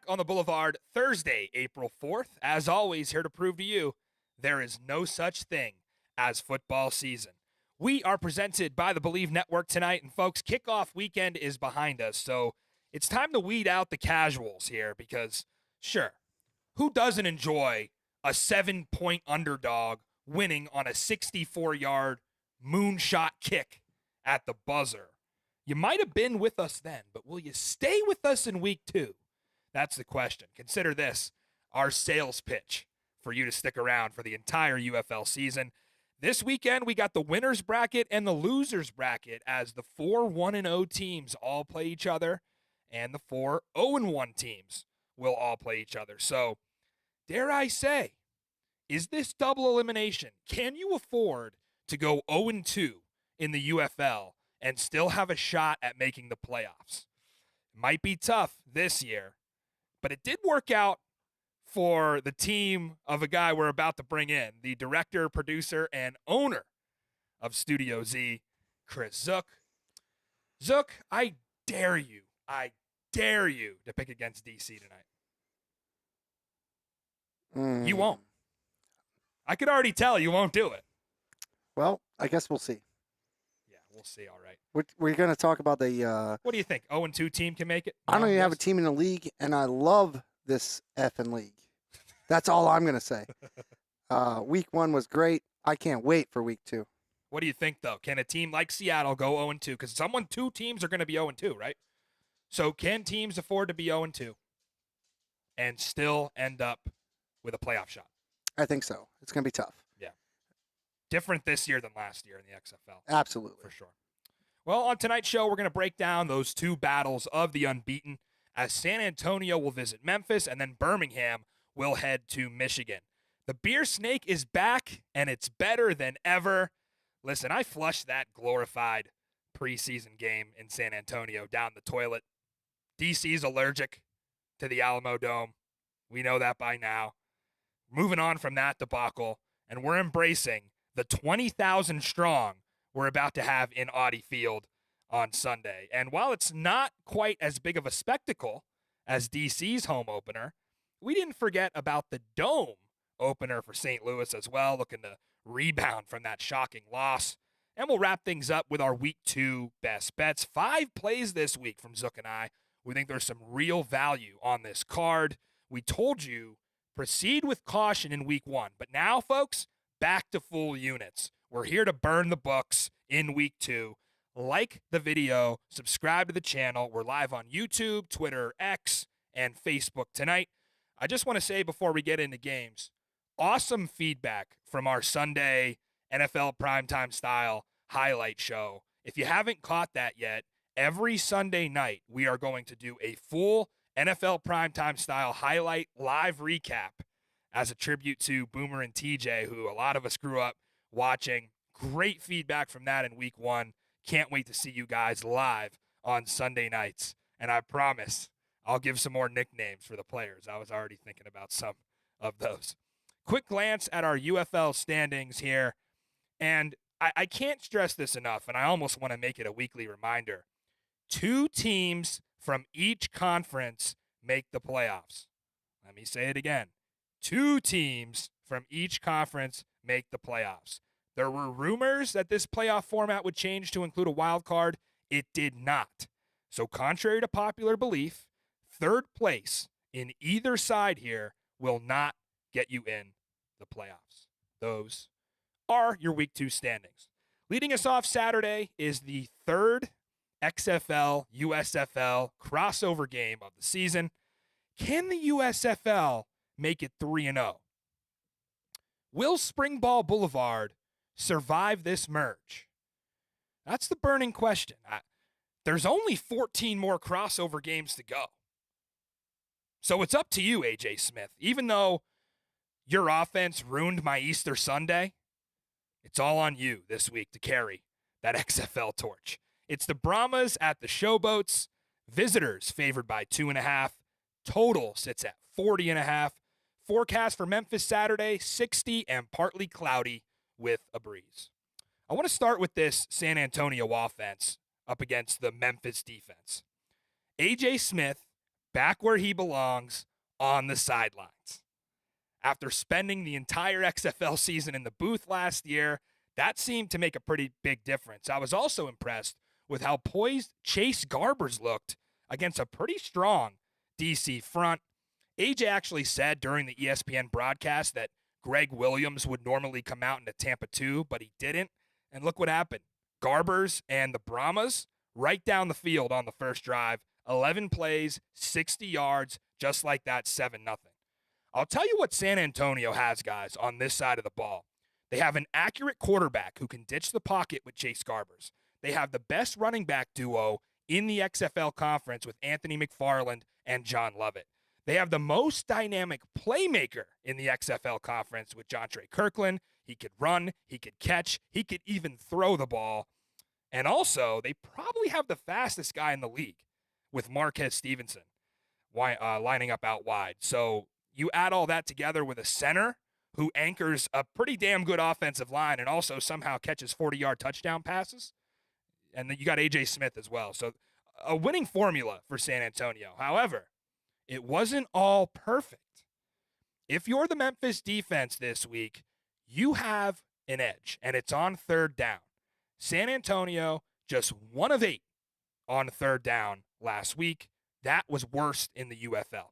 on the Boulevard Thursday, April 4th. As always, here to prove to you there is no such thing as football season. We are presented by the Believe Network tonight, and folks, kickoff weekend is behind us, so it's time to weed out the casuals here because, sure, who doesn't enjoy a 7-point underdog winning on a 64-yard moonshot kick at the buzzer? You might have been with us then, but will you stay with us in week 2? That's the question. Consider this our sales pitch for you to stick around for the entire UFL season. This weekend, we got the winners bracket and the losers bracket as the 4 1-0 teams all play each other, and the 4 0-1 teams will all play each other. So, dare I say, is this double elimination? Can you afford to go 0-2 in the UFL and still have a shot at making the playoffs? It might be tough this year, but it did work out for the team of a guy we're about to bring in, the director, producer, and owner of Studio Z, Chris Zook. Zook, I dare you to pick against DC tonight. You won't. I could already tell you won't do it. Well, I guess we'll see. Yeah, we'll see. All right. We're going to talk about the what do you think? 0-2 team can make it? I don't even have a team in the league, and I love this effing league. That's all I'm going to say. Week 1 was great. I can't wait for week 2. What do you think, though? Can a team like Seattle go 0-2? Because two teams are going to be 0-2, right? So can teams afford to be 0-2 and still end up with a playoff shot? I think so. It's going to be tough. Yeah. Different this year than last year in the XFL. Absolutely. For sure. Well, on tonight's show, we're going to break down those 2 battles of the unbeaten as San Antonio will visit Memphis and then Birmingham will head to Michigan. The beer snake is back, and it's better than ever. Listen, I flushed that glorified preseason game in San Antonio down the toilet. DC's allergic to the Alamo Dome. We know that by now. Moving on from that debacle, and we're embracing the 20,000 strong we're about to have in Audi Field on Sunday. And while it's not quite as big of a spectacle as DC's home opener, we didn't forget about the Dome opener for St. Louis as well, looking to rebound from that shocking loss. And we'll wrap things up with our Week 2 best bets. 5 plays this week from Zook and I. We think there's some real value on this card. We told you, proceed with caution in Week 1. But now, folks, back to full units. We're here to burn the books in Week 2. Like the video, subscribe to the channel. We're live on YouTube, Twitter, X, and Facebook tonight. I just want to say before we get into games, awesome feedback from our Sunday NFL primetime style highlight show. If you haven't caught that yet, every Sunday night we are going to do a full NFL primetime style highlight live recap as a tribute to Boomer and TJ, who a lot of us grew up watching. Great feedback from that in Week 1. Can't wait to see you guys live on Sunday nights. And I promise I'll give some more nicknames for the players. I was already thinking about some of those. Quick glance at our UFL standings here. And I can't stress this enough, and I almost want to make it a weekly reminder. 2 teams from each conference make the playoffs. Let me say it again. 2 teams from each conference make the playoffs. There were rumors that this playoff format would change to include a wild card. It did not. So contrary to popular belief, 3rd place in either side here will not get you in the playoffs. Those are your Week 2 standings. Leading us off Saturday is the 3rd XFL USFL crossover game of the season. Can the USFL make it 3-0? Will Springball Boulevard survive this merge? That's the burning question. There's only 14 more crossover games to go. So it's up to you, AJ Smith. Even though your offense ruined my Easter Sunday, it's all on you this week to carry that XFL torch. It's the Brahmas at the Showboats. Visitors favored by 2.5. Total sits at 40.5. Forecast for Memphis Saturday, 60 and partly cloudy with a breeze. I want to start with this San Antonio offense up against the Memphis defense. AJ Smith back where he belongs, on the sidelines. After spending the entire XFL season in the booth last year, that seemed to make a pretty big difference. I was also impressed with how poised Chase Garbers looked against a pretty strong DC front. AJ actually said during the ESPN broadcast that Greg Williams would normally come out into Tampa 2, but he didn't. And look what happened. Garbers and the Brahmas right down the field on the first drive, 11 plays, 60 yards, just like that, 7-0. I'll tell you what San Antonio has, guys, on this side of the ball. They have an accurate quarterback who can ditch the pocket with Chase Garbers. They have the best running back duo in the XFL conference with Anthony McFarland and John Lovett. They have the most dynamic playmaker in the XFL conference with Jontre Kirkland. He could run, he could catch, he could even throw the ball. And also, they probably have the fastest guy in the league with Marquez Stevenson lining up out wide. So you add all that together with a center who anchors a pretty damn good offensive line and also somehow catches 40-yard touchdown passes. And then you got A.J. Smith as well. So a winning formula for San Antonio. However, it wasn't all perfect. If you're the Memphis defense this week, you have an edge, and it's on third down. San Antonio just 1 of 8 on third down last week. That was worst in the UFL.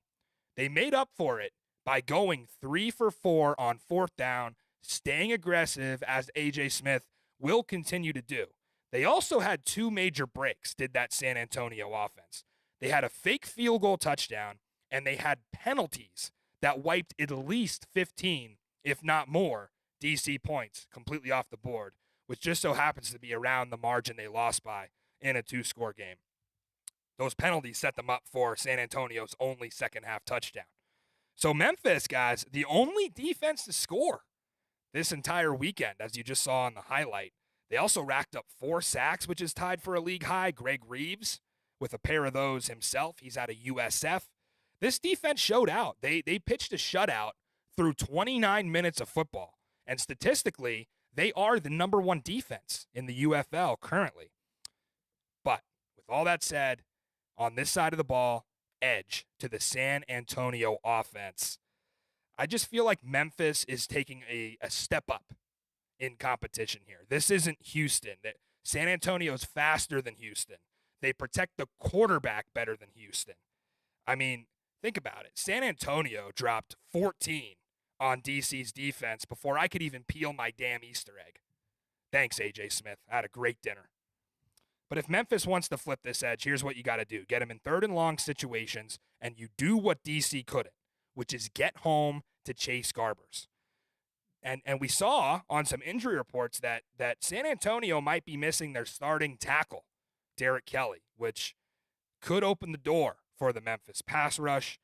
They made up for it by going 3 for 4 on fourth down, staying aggressive as A.J. Smith will continue to do. They also had 2 major breaks, did that San Antonio offense. They had a fake field goal touchdown, and they had penalties that wiped at least 15, if not more, DC points completely off the board, which just so happens to be around the margin they lost by in a 2-score game. Those penalties set them up for San Antonio's only second-half touchdown. So Memphis, guys, the only defense to score this entire weekend, as you just saw on the highlight. They also racked up 4 sacks, which is tied for a league high. Greg Reeves with a pair of those himself. He's out of USF. This defense showed out. They pitched a shutout through 29 minutes of football. And statistically, they are the number 1 defense in the UFL currently. But with all that said, on this side of the ball, edge to the San Antonio offense. I just feel like Memphis is taking a step up in competition here. This isn't Houston. San Antonio's faster than Houston. They protect the quarterback better than Houston. I mean, think about it. San Antonio dropped 14 on DC's defense before I could even peel my damn Easter egg. Thanks, A.J. Smith. I had a great dinner. But if Memphis wants to flip this edge, here's what you got to do. Get them in third and long situations, and you do what DC couldn't, which is get home to Chase Garbers. And we saw on some injury reports that San Antonio might be missing their starting tackle, Derek Kelly, which could open the door for the Memphis pass rush.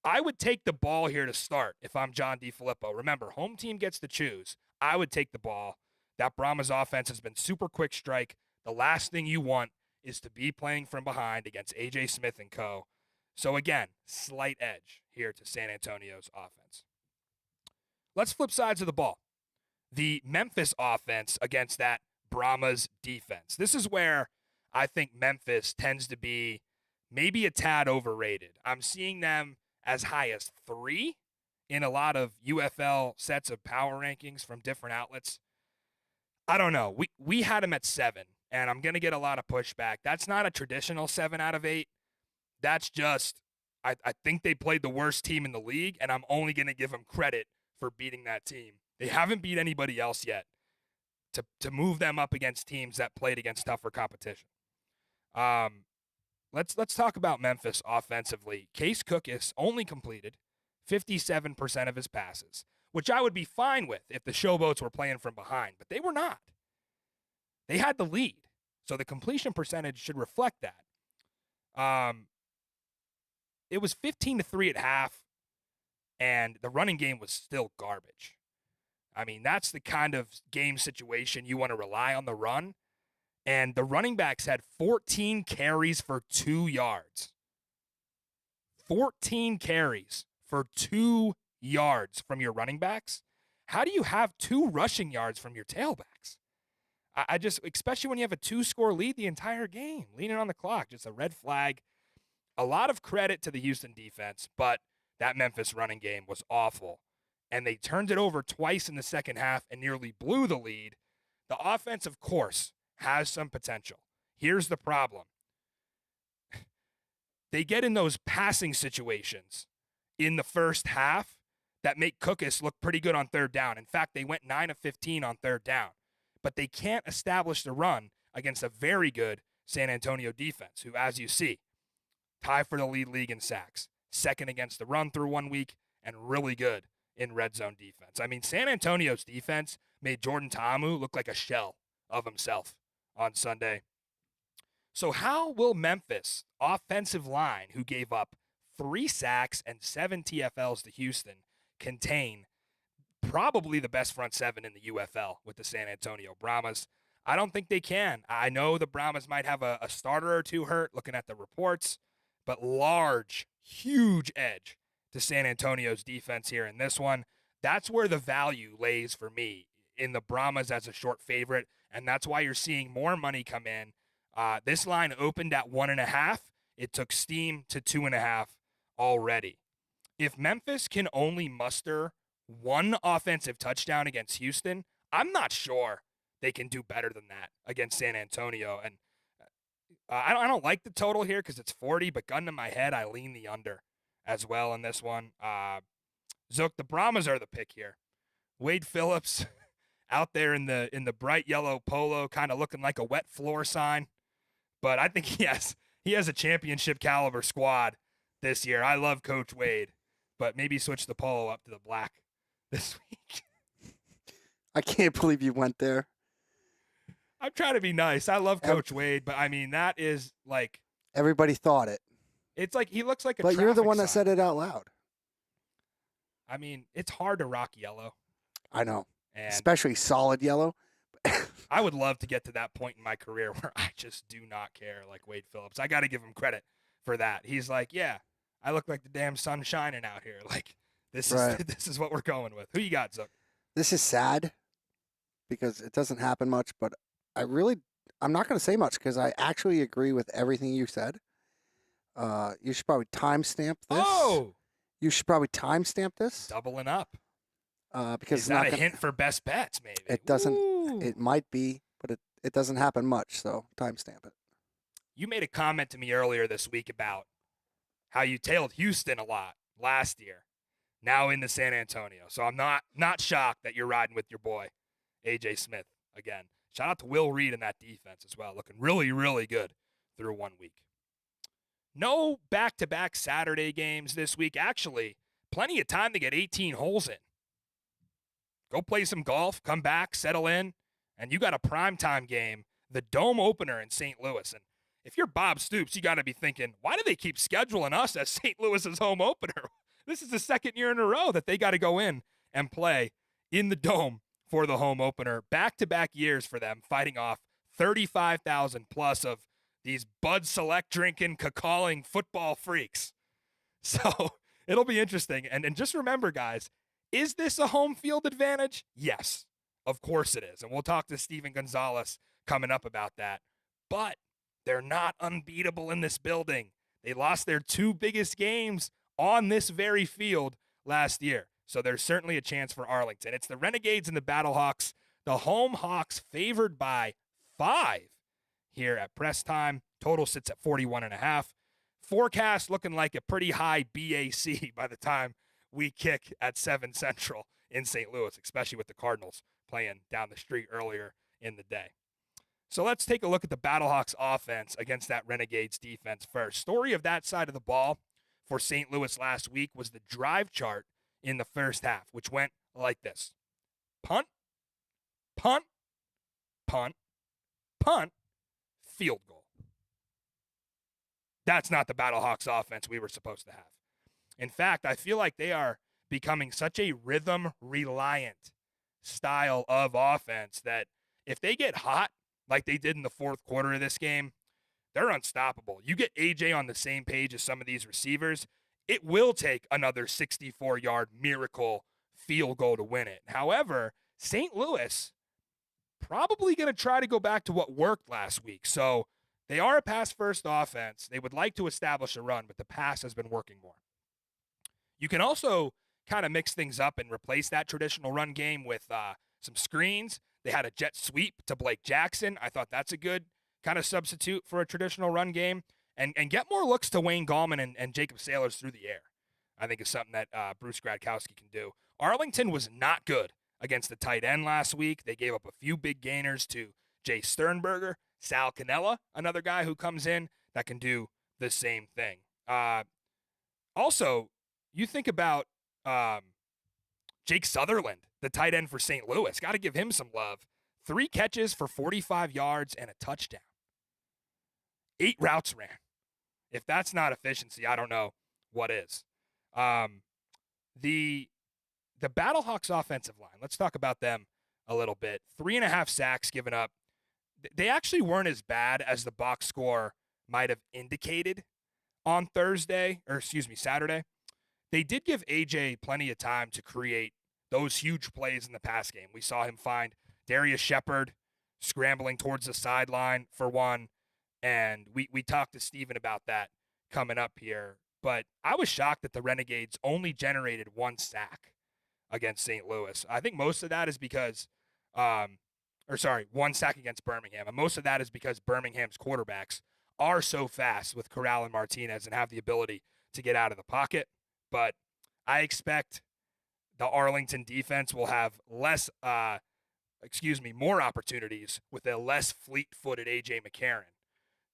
I would take the ball here to start if I'm John DeFilippo. Remember, home team gets to choose. I would take the ball. That Brahmas offense has been super quick strike. The last thing you want is to be playing from behind against A.J. Smith and co. So again, slight edge here to San Antonio's offense. Let's flip sides of the ball. The Memphis offense against that Brahmas defense. This is where I think Memphis tends to be maybe a tad overrated. I'm seeing them as high as 3 in a lot of UFL sets of power rankings from different outlets. I don't know. We had them at 7, and I'm going to get a lot of pushback. That's not a traditional 7 out of 8. That's just, I think they played the worst team in the league, and I'm only going to give them credit for beating that team. They haven't beat anybody else yet to move them up against teams that played against tougher competition. Let's talk about Memphis offensively. Case Cookis only completed 57% of his passes, which I would be fine with if the Showboats were playing from behind, but they were not. They had the lead, so the completion percentage should reflect that. It was 15-3 at half, and the running game was still garbage. I mean, that's the kind of game situation you want to rely on the run. And the running backs had 14 carries for 2 yards. 14 carries for 2 yards from your running backs. How do you have 2 rushing yards from your tailbacks? I just, especially when you have a 2-score lead the entire game, leaning on the clock, just a red flag. a lot of credit to the Houston defense, but that Memphis running game was awful. And they turned it over twice in the second half and nearly blew the lead. The offense, of course, has some potential. Here's the problem. They get in those passing situations in the first half that make Cookus look pretty good on third down. In fact, they went 9 of 15 on third down. But they can't establish the run against a very good San Antonio defense, who, as you see, tie for the league in sacks, second against the run through 1 week, and really good in red zone defense. I mean, San Antonio's defense made Jordan Ta'amu look like a shell of himself on Sunday. So how will Memphis offensive line, who gave up 3 sacks and 7 TFLs to Houston, contain probably the best front seven in the UFL with the San Antonio Brahmas? I don't think they can. I know the Brahmas might have a starter or two hurt, looking at the reports, but large, huge edge to San Antonio's defense here in this one. That's where the value lays for me in the Brahmas as a short favorite, and that's why you're seeing more money come in. This line opened at 1.5. It took steam to 2.5 already. If Memphis can only muster 1 offensive touchdown against Houston, I'm not sure they can do better than that against San Antonio. And I don't like the total here because it's 40, but gun to my head, I lean the under as well in this one. Zook, the Brahmas are the pick here. Wade Phillips out there in the bright yellow polo, kind of looking like a wet floor sign. But I think he has a championship caliber squad this year. I love Coach Wade, but maybe switch the polo up to the black this week. I can't believe you went there. I'm trying to be nice. I love Coach Wade, but I mean, that is like, everybody thought it. It's like he looks like a But you're the one sign. that said it out loud. I mean, it's hard to rock yellow. I know. And especially solid yellow. I would love to get to that point in my career where I just do not care like Wade Phillips. I got to give him credit for that. He's like, yeah, I look like the damn sun shining out here. Like, this is what we're going with. Who you got, Zook? This is sad because it doesn't happen much, but I'm not going to say much because I actually agree with everything you said. You should probably timestamp this. Oh! You should probably timestamp this. Doubling up. Because is that a hint for best bets, maybe? It doesn't. Ooh. It might be, but it doesn't happen much, so timestamp it. You made a comment to me earlier this week about how you tailed Houston a lot last year, now into San Antonio. So I'm not shocked that you're riding with your boy, A.J. Smith, again. Shout out to Will Reed in that defense as well, looking really, really good through 1 week. No back-to-back Saturday games this week. Actually, plenty of time to get 18 holes in. Go play some golf, come back, settle in, and you got a primetime game, the Dome opener in St. Louis. And if you're Bob Stoops, you got to be thinking, why do they keep scheduling us as St. Louis's home opener? This is the second year in a row that they got to go in and play in the Dome for the home opener. Back-to-back years for them, fighting off 35,000 plus of these Bud Select drinking, cacawing football freaks. So it'll be interesting. And just remember, guys, is this a home field advantage? Yes, of course it is. And we'll talk to Steven Gonzalez coming up about that. But they're not unbeatable in this building. They lost their 2 biggest games on this very field last year. So there's certainly a chance for Arlington. It's the Renegades and the Battlehawks. The home Hawks favored by 5 here at press time. Total sits at 41.5. Forecast looking like a pretty high BAC by the time we kick at 7 Central in St. Louis, especially with the Cardinals playing down the street earlier in the day. So let's take a look at the Battlehawks offense against that Renegades defense first. Story of that side of the ball for St. Louis last week was the drive chart in the first half, which went like this. Punt, punt, punt, punt, field goal. That's not the Battlehawks offense we were supposed to have. In fact, I feel like they are becoming such a rhythm-reliant style of offense that if they get hot, like they did in the fourth quarter of this game, they're unstoppable. You get AJ on the same page as some of these receivers, it will take another 64-yard miracle field goal to win it. However, St. Louis probably going to try to go back to what worked last week. So They are a pass-first offense. They would like to establish a run, but the pass has been working more. You can also kind of mix things up and replace that traditional run game with some screens. They had a jet sweep to Blake Jackson. I thought that's a good kind of substitute for a traditional run game. And get more looks to Wayne Gallman and Jacob Sailors through the air, I think is something that Bruce Gradkowski can do. Arlington was not good against the tight end last week. They gave up a few big gainers to Jay Sternberger, Sal Cannella, another guy who comes in that can do the same thing. Also, you think about Jake Sutherland, the tight end for St. Louis. Got to give him some love. 3 catches for 45 yards and a touchdown. 8 routes ran. If that's not efficiency, I don't know what is. The Battlehawks offensive line, let's talk about them a little bit. 3.5 sacks given up. They actually weren't as bad as the box score might have indicated on Saturday. They did give AJ plenty of time to create those huge plays in the pass game. We saw him find Darius Shepard scrambling towards the sideline for one, and we talked to Steven about that coming up here. But I was shocked that the Renegades only generated 1 sack against St. Louis. I think most of that is because, 1 sack against Birmingham. And most of that is because Birmingham's quarterbacks are so fast with Corral and Martinez and have the ability to get out of the pocket. But I expect the Arlington defense will have more opportunities with a less fleet-footed A.J. McCarron,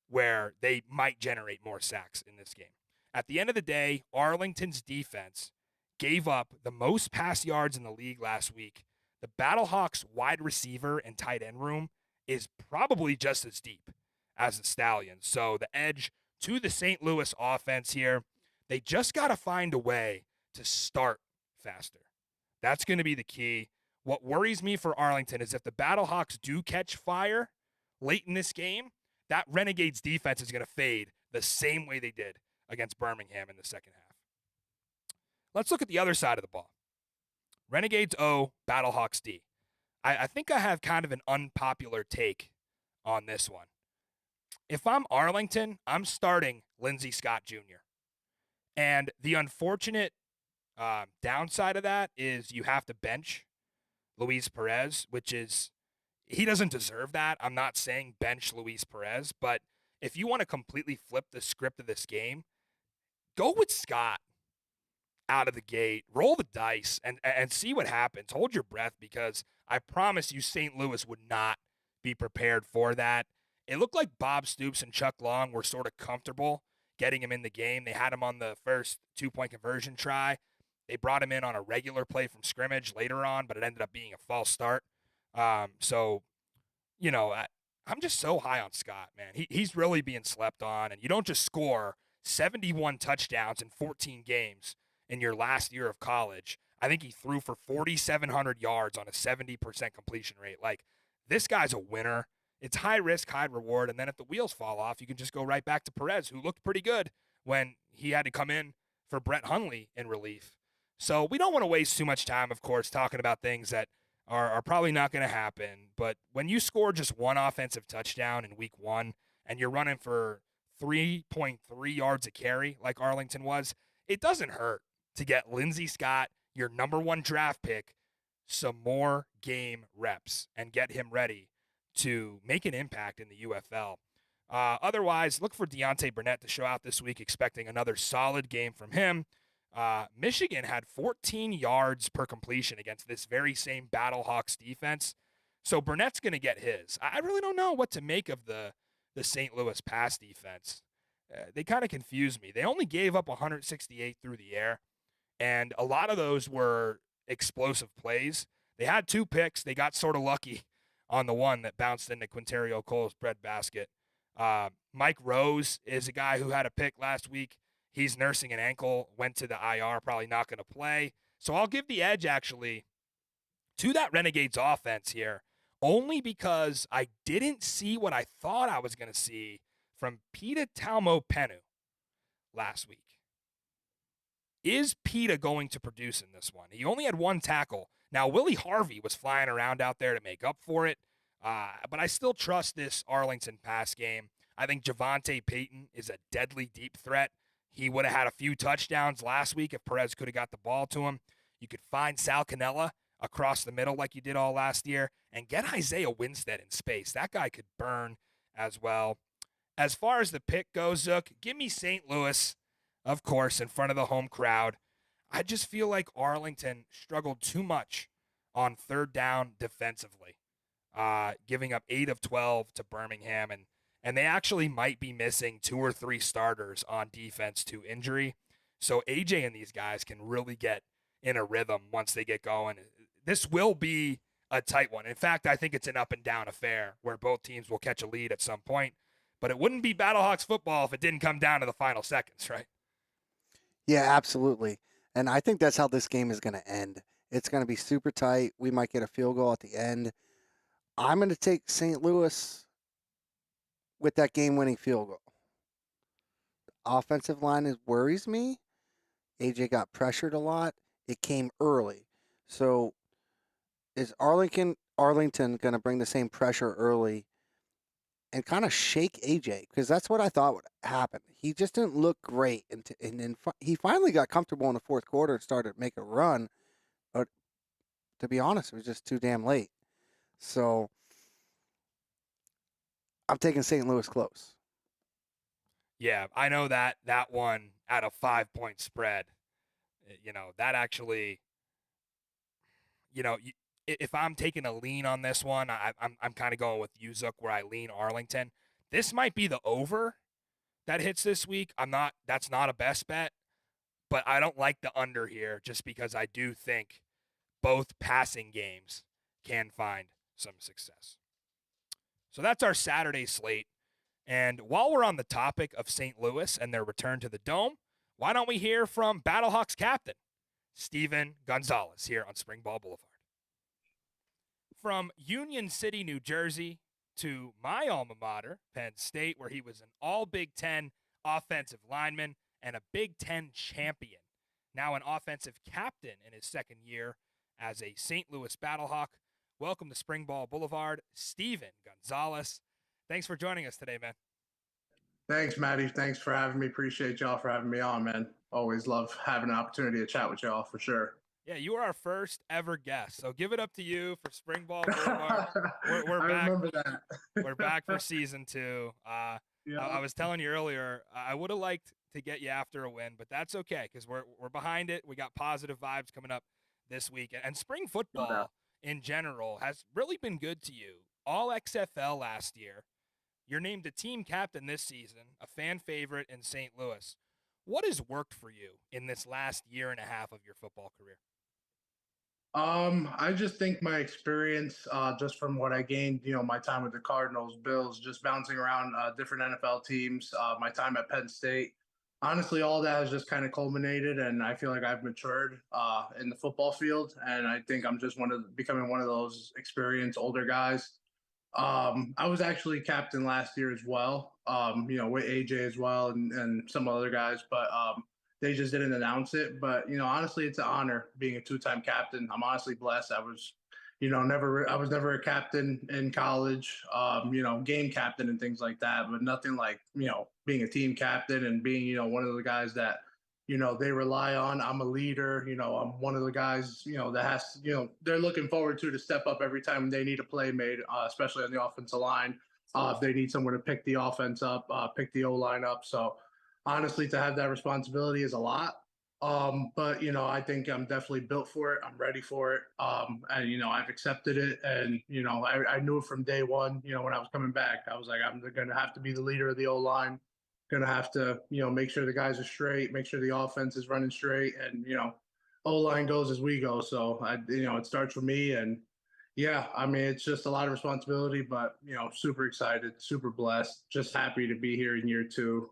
where they might generate more sacks in this game. At the end of the day, Arlington's defense gave up the most pass yards in the league last week. The Battlehawks wide receiver and tight end room is probably just as deep as the Stallions. So the edge to the St. Louis offense here, they just got to find a way to start faster. That's going to be the key. What worries me for Arlington is if the Battlehawks do catch fire late in this game, that Renegades defense is going to fade the same way they did against Birmingham in the second half. Let's look at the other side of the ball. Renegades O, Battlehawks D. I think I have kind of an unpopular take on this one. If I'm Arlington, I'm starting Lindsey Scott Jr. And the unfortunate downside of that is you have to bench Luis Perez, which is, he doesn't deserve that. I'm not saying bench Luis Perez, but if you want to completely flip the script of this game, go with Scott out of the gate, roll the dice, and see what happens. Hold your breath, because I promise you St. Louis would not be prepared for that. It looked like Bob Stoops and Chuck Long were sort of comfortable getting him in the game. They had him on the first 2-point conversion try. They brought him in on a regular play from scrimmage later on, but it ended up being a false start. I'm just so high on Scott, man. He's really being slept on, and you don't just score 71 touchdowns in 14 games in your last year of college. I think he threw for 4,700 yards on a 70% completion rate. Like, this guy's a winner. It's high risk, high reward, and then if the wheels fall off, you can just go right back to Perez, who looked pretty good when he had to come in for Brett Hundley in relief. So we don't want to waste too much time, of course, talking about things that are probably not going to happen. But when you score just 1 offensive touchdown in week 1 and you're running for 3.3 yards a carry like Arlington was, it doesn't hurt to get Lindsey Scott, your number 1 draft pick, some more game reps and get him ready to make an impact in the UFL. Otherwise, look for Deontay Burnett to show out this week, expecting another solid game from him. Michigan had 14 yards per completion against this very same Battlehawks defense. So Burnett's going to get his. I really don't know what to make of the St. Louis pass defense. They kind of confused me. They only gave up 168 through the air, and a lot of those were explosive plays. They had 2 picks. They got sort of lucky on the one that bounced into Quinterio Cole's breadbasket. Mike Rose is a guy who had a pick last week. He's nursing an ankle, went to the IR, probably not going to play. So I'll give the edge, actually, to that Renegades offense here, only because I didn't see what I thought I was going to see from Pita Talmo-Penu last week. Is Pita going to produce in this one? He only had 1 tackle. Now, Willie Harvey was flying around out there to make up for it, but I still trust this Arlington pass game. I think Javonte Payton is a deadly deep threat. He would have had a few touchdowns last week if Perez could have got the ball to him. You could find Sal Cannella across the middle like you did all last year and get Isaiah Winstead in space. That guy could burn as well. As far as the pick goes, Zook, give me St. Louis, of course, in front of the home crowd. I just feel like Arlington struggled too much on third down defensively, giving up 8 of 12 to Birmingham, and they actually might be missing 2 or 3 starters on defense to injury. So AJ and these guys can really get in a rhythm once they get going. This will be a tight one. In fact, I think it's an up and down affair where both teams will catch a lead at some point. But it wouldn't be Battlehawks football if it didn't come down to the final seconds, right? Yeah, absolutely. And I think that's how this game is going to end. It's going to be super tight. We might get a field goal at the end. I'm going to take St. Louis with that game-winning field goal. Offensive line worries me. AJ got pressured a lot. It came early. So is Arlington going to bring the same pressure early and kind of shake AJ? Because that's what I thought would happen. He just didn't look great. And then he finally got comfortable in the fourth quarter and started to make a run. But to be honest, it was just too damn late. So I'm taking St. Louis close. Yeah, I know that one at a 5-point spread, that actually, if I'm taking a lean on this one, I'm kind of going with Uzuk where I lean Arlington. This might be the over that hits this week. That's not a best bet, but I don't like the under here just because I do think both passing games can find some success. So that's our Saturday slate. And while we're on the topic of St. Louis and their return to the Dome, why don't we hear from Battlehawks captain Steven Gonzalez here on Spring Ball Boulevard. From Union City, New Jersey, to my alma mater, Penn State, where he was an all-Big Ten offensive lineman and a Big Ten champion. Now an offensive captain in his second year as a St. Louis Battlehawk. Welcome to Spring Ball Boulevard, Steven Gonzalez. Thanks for joining us today, man. Thanks, Maddie. Thanks for having me. Appreciate y'all for having me on, man. Always love having an opportunity to chat with y'all for sure. Yeah, you were our first ever guest, so give it up to you for Spring Ball Boulevard. We're back. I remember that. We're back for season 2. Yeah. I was telling you earlier, I would have liked to get you after a win, but that's okay because we're behind it. We got positive vibes coming up this week, and spring football in general has really been good to you. All-XFL last year. You're named a team captain this season, a fan favorite in St. Louis. What has worked for you in this last year and a half of your football career? I just think my experience, just from what I gained, my time with the Cardinals, Bills, just bouncing around different NFL teams, my time at Penn State. Honestly, all that has just kind of culminated, and I feel like I've matured in the football field, and I think I'm just becoming one of those experienced older guys. I was actually captain last year as well, with AJ as well and some other guys, but they just didn't announce it. But, honestly, it's an honor being a 2-time captain. I'm honestly blessed. I was never a captain in college, game captain and things like that, but nothing like, being a team captain and being, one of the guys that, they rely on. I'm a leader, I'm one of the guys, that has, they're looking forward to step up every time they need a play made, especially on the offensive line. If they need someone to pick the offense up, pick the O-line up. So honestly, to have that responsibility is a lot. But, I think I'm definitely built for it. I'm ready for it. And, I've accepted it. And, I knew it from day one, when I was coming back. I was like, I'm going to have to be the leader of the O-line. Going to have to, make sure the guys are straight, make sure the offense is running straight, and, O-line goes as we go. So, it starts with me. And, yeah, I mean, it's just a lot of responsibility, but, super excited, super blessed, just happy to be here in year 2.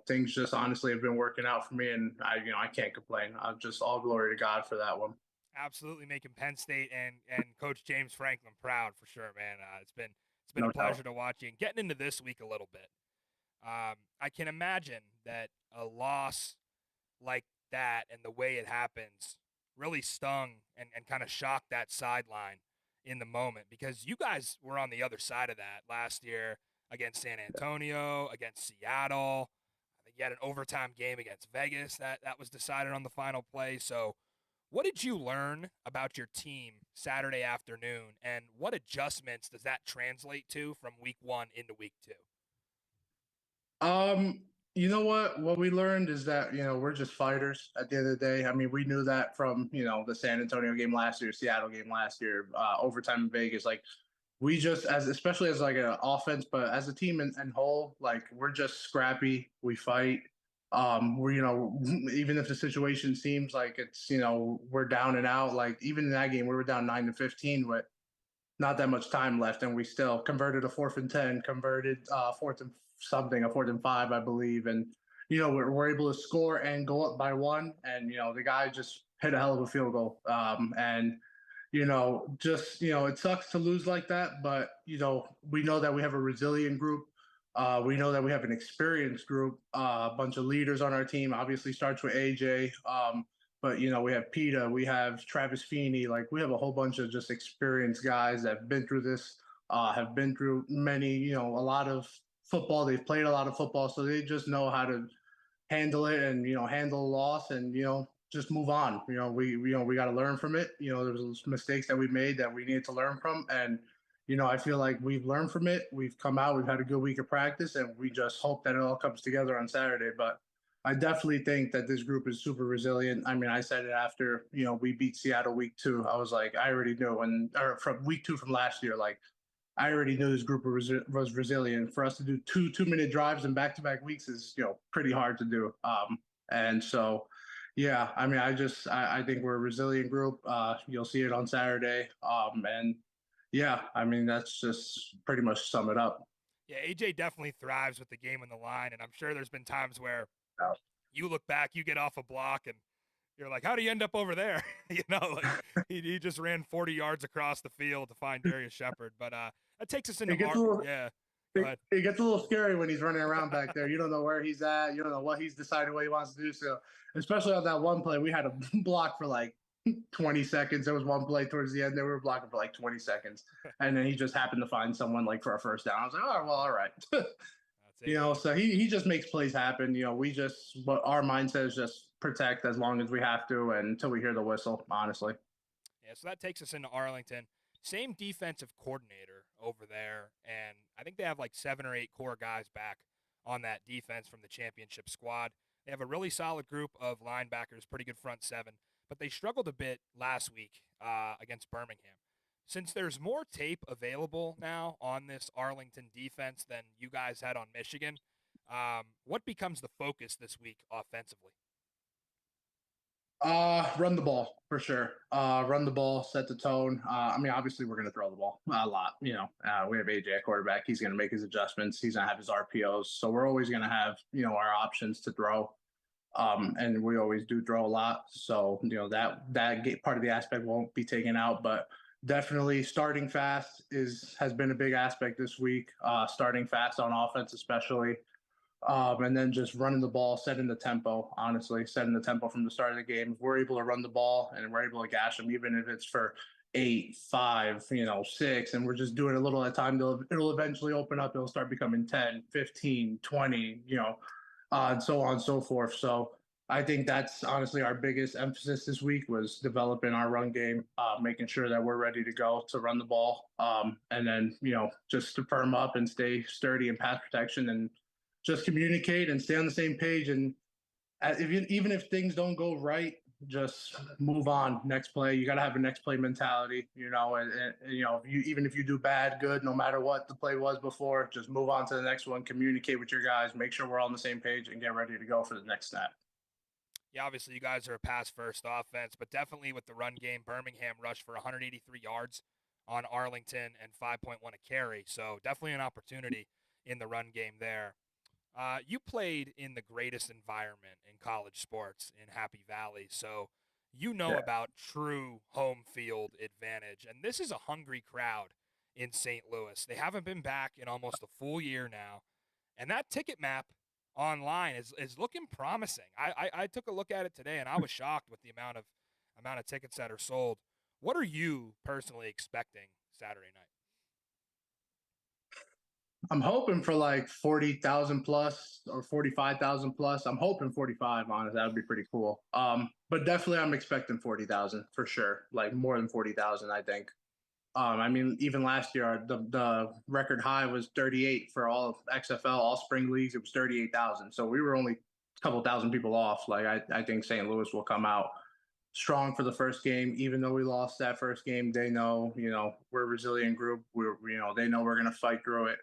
Things just honestly have been working out for me, and I can't complain. Just all glory to God for that one. Absolutely making Penn State and Coach James Franklin proud for sure, man. It's been a pleasure to watch you. And getting into this week a little bit, I can imagine that a loss like that and the way it happens really stung and kind of shocked that sideline in the moment, because you guys were on the other side of that last year against San Antonio, against Seattle. I think you had an overtime game against Vegas that was decided on the final play. So what did you learn about your team Saturday afternoon, and what adjustments does that translate to from week 1 into week 2? Um, you know what? What we learned is that, we're just fighters at the end of the day. I mean, we knew that from, the San Antonio game last year, Seattle game last year, overtime in Vegas. Like, we just, as especially as like an offense, but as a team in whole, like, we're just scrappy. We fight. We're, even if the situation seems like it's, we're down and out, like even in that game, we were down 9-15 with not that much time left, and we still converted a 4th and 10, converted fourth and something, a 4th and 5, I believe, and we're able to score and go up by 1, and the guy just hit a hell of a field goal, and just it sucks to lose like that, but we know that we have a resilient group. We know that we have an experienced group, a bunch of leaders on our team. Obviously, starts with AJ. But we have PETA, we have Travis Feeney, like we have a whole bunch of just experienced guys that have been through this, have been through many, a lot of football. They've played a lot of football, so they just know how to handle it and handle a loss and just move on. We got to learn from it. There was mistakes that we made that we needed to learn from, and I feel like we've learned from it. We've come out, we've had a good week of practice, and we just hope that it all comes together on Saturday. But I definitely think that this group is super resilient. I mean, I said it after, we beat Seattle week 2. I was like, I already knew, or from week 2 from last year, like I already knew this group was resilient. For us to do 2-minute drives in back-to-back weeks is, pretty hard to do. And so, yeah, I mean, I think we're a resilient group. You'll see it on Saturday. And yeah, I mean, that's just pretty much sum it up. Yeah, AJ definitely thrives with the game on the line, and I'm sure there's been times where you look back, you get off a block, and you're like, how do you end up over there? Like he just ran 40 yards across the field to find Darius Shepard. But that takes us into yeah. It gets a little scary when he's running around back there. You don't know where he's at. You don't know what he's deciding what he wants to do. So, especially on that one play, we had a block for like 20 seconds. There was one play towards the end that we were blocking for like 20 seconds. And then he just happened to find someone like for a first down. I was like, oh, well, all right. So he just makes plays happen. What our mindset is just protect as long as we have to and until we hear the whistle, honestly. Yeah, so that takes us into Arlington. Same defensive coordinator over there, and I think they have like 7 or 8 core guys back on that defense from the championship squad. They have a really solid group of linebackers, pretty good front 7, but they struggled a bit last week against Birmingham. Since there's more tape available now on this Arlington defense than you guys had on Michigan, what becomes the focus this week offensively? Run the ball for sure. Run the ball, set the tone. I mean, obviously we're going to throw the ball a lot. We have AJ at quarterback. He's going to make his adjustments. He's going to have his RPOs. So we're always going to have, our options to throw. And we always do throw a lot. So, that part of the aspect won't be taken out, but definitely starting fast has been a big aspect this week. Starting fast on offense, especially. And then just running the ball, setting the tempo, honestly, setting the tempo from the start of the game. If we're able to run the ball and we're able to gash them, even if it's for 8, 5, 6, and we're just doing a little at a time, it'll eventually open up. It'll start becoming 10, 15, 20, and so on and so forth. So I think that's honestly our biggest emphasis this week was developing our run game, making sure that we're ready to go to run the ball. And then, just to firm up and stay sturdy in pass protection and just communicate and stay on the same page. And even if things don't go right, just move on. Next play, you got to have a next play mentality, even if you do bad, good, no matter what the play was before, just move on to the next one, communicate with your guys, make sure we're all on the same page and get ready to go for the next snap. Yeah, obviously you guys are a pass-first offense, but definitely with the run game, Birmingham rushed for 183 yards on Arlington and 5.1 a carry. So definitely an opportunity in the run game there. You played in the greatest environment in college sports in Happy Valley, so about true home field advantage. And this is a hungry crowd in St. Louis. They haven't been back in almost a full year now, and that ticket map online is looking promising. I took a look at it today, and I was shocked with the amount of tickets that are sold. What are you personally expecting Saturday night? I'm hoping for like 40,000 plus or 45,000 plus. I'm hoping 45. Honestly, that would be pretty cool. But definitely, I'm expecting 40,000 for sure. Like more than 40,000, I think. I mean, even last year, the record high was 38 for all of XFL, all spring leagues. It was 38,000. So we were only a couple thousand people off. Like I think St. Louis will come out strong for the first game, even though we lost that first game. They know, we're a resilient group. They know we're going to fight through it.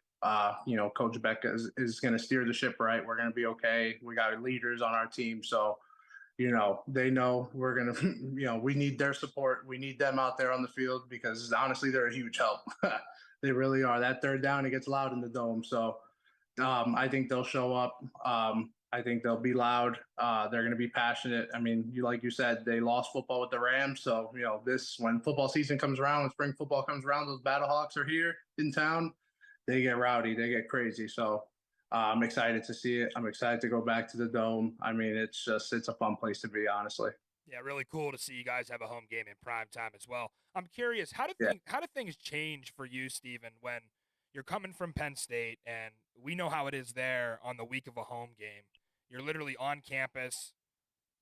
Coach Beck is going to steer the ship right. We're going to be okay. We got leaders on our team. So, they know we're going to, we need their support. We need them out there on the field because honestly, they're a huge help. They really are. That third down, it gets loud in the dome. So I think they'll show up. I think they'll be loud. They're going to be passionate. I mean, like you said, they lost football with the Rams. So, when football season comes around, when spring football comes around, those Battlehawks are here in town. They get rowdy. They get crazy. So I'm excited to see it. I'm excited to go back to the Dome. I mean, it's a fun place to be, honestly. Yeah, really cool to see you guys have a home game in prime time as well. I'm curious, Yeah. how do things change for you, Steven, when you're coming from Penn State and we know how it is there on the week of a home game. You're literally on campus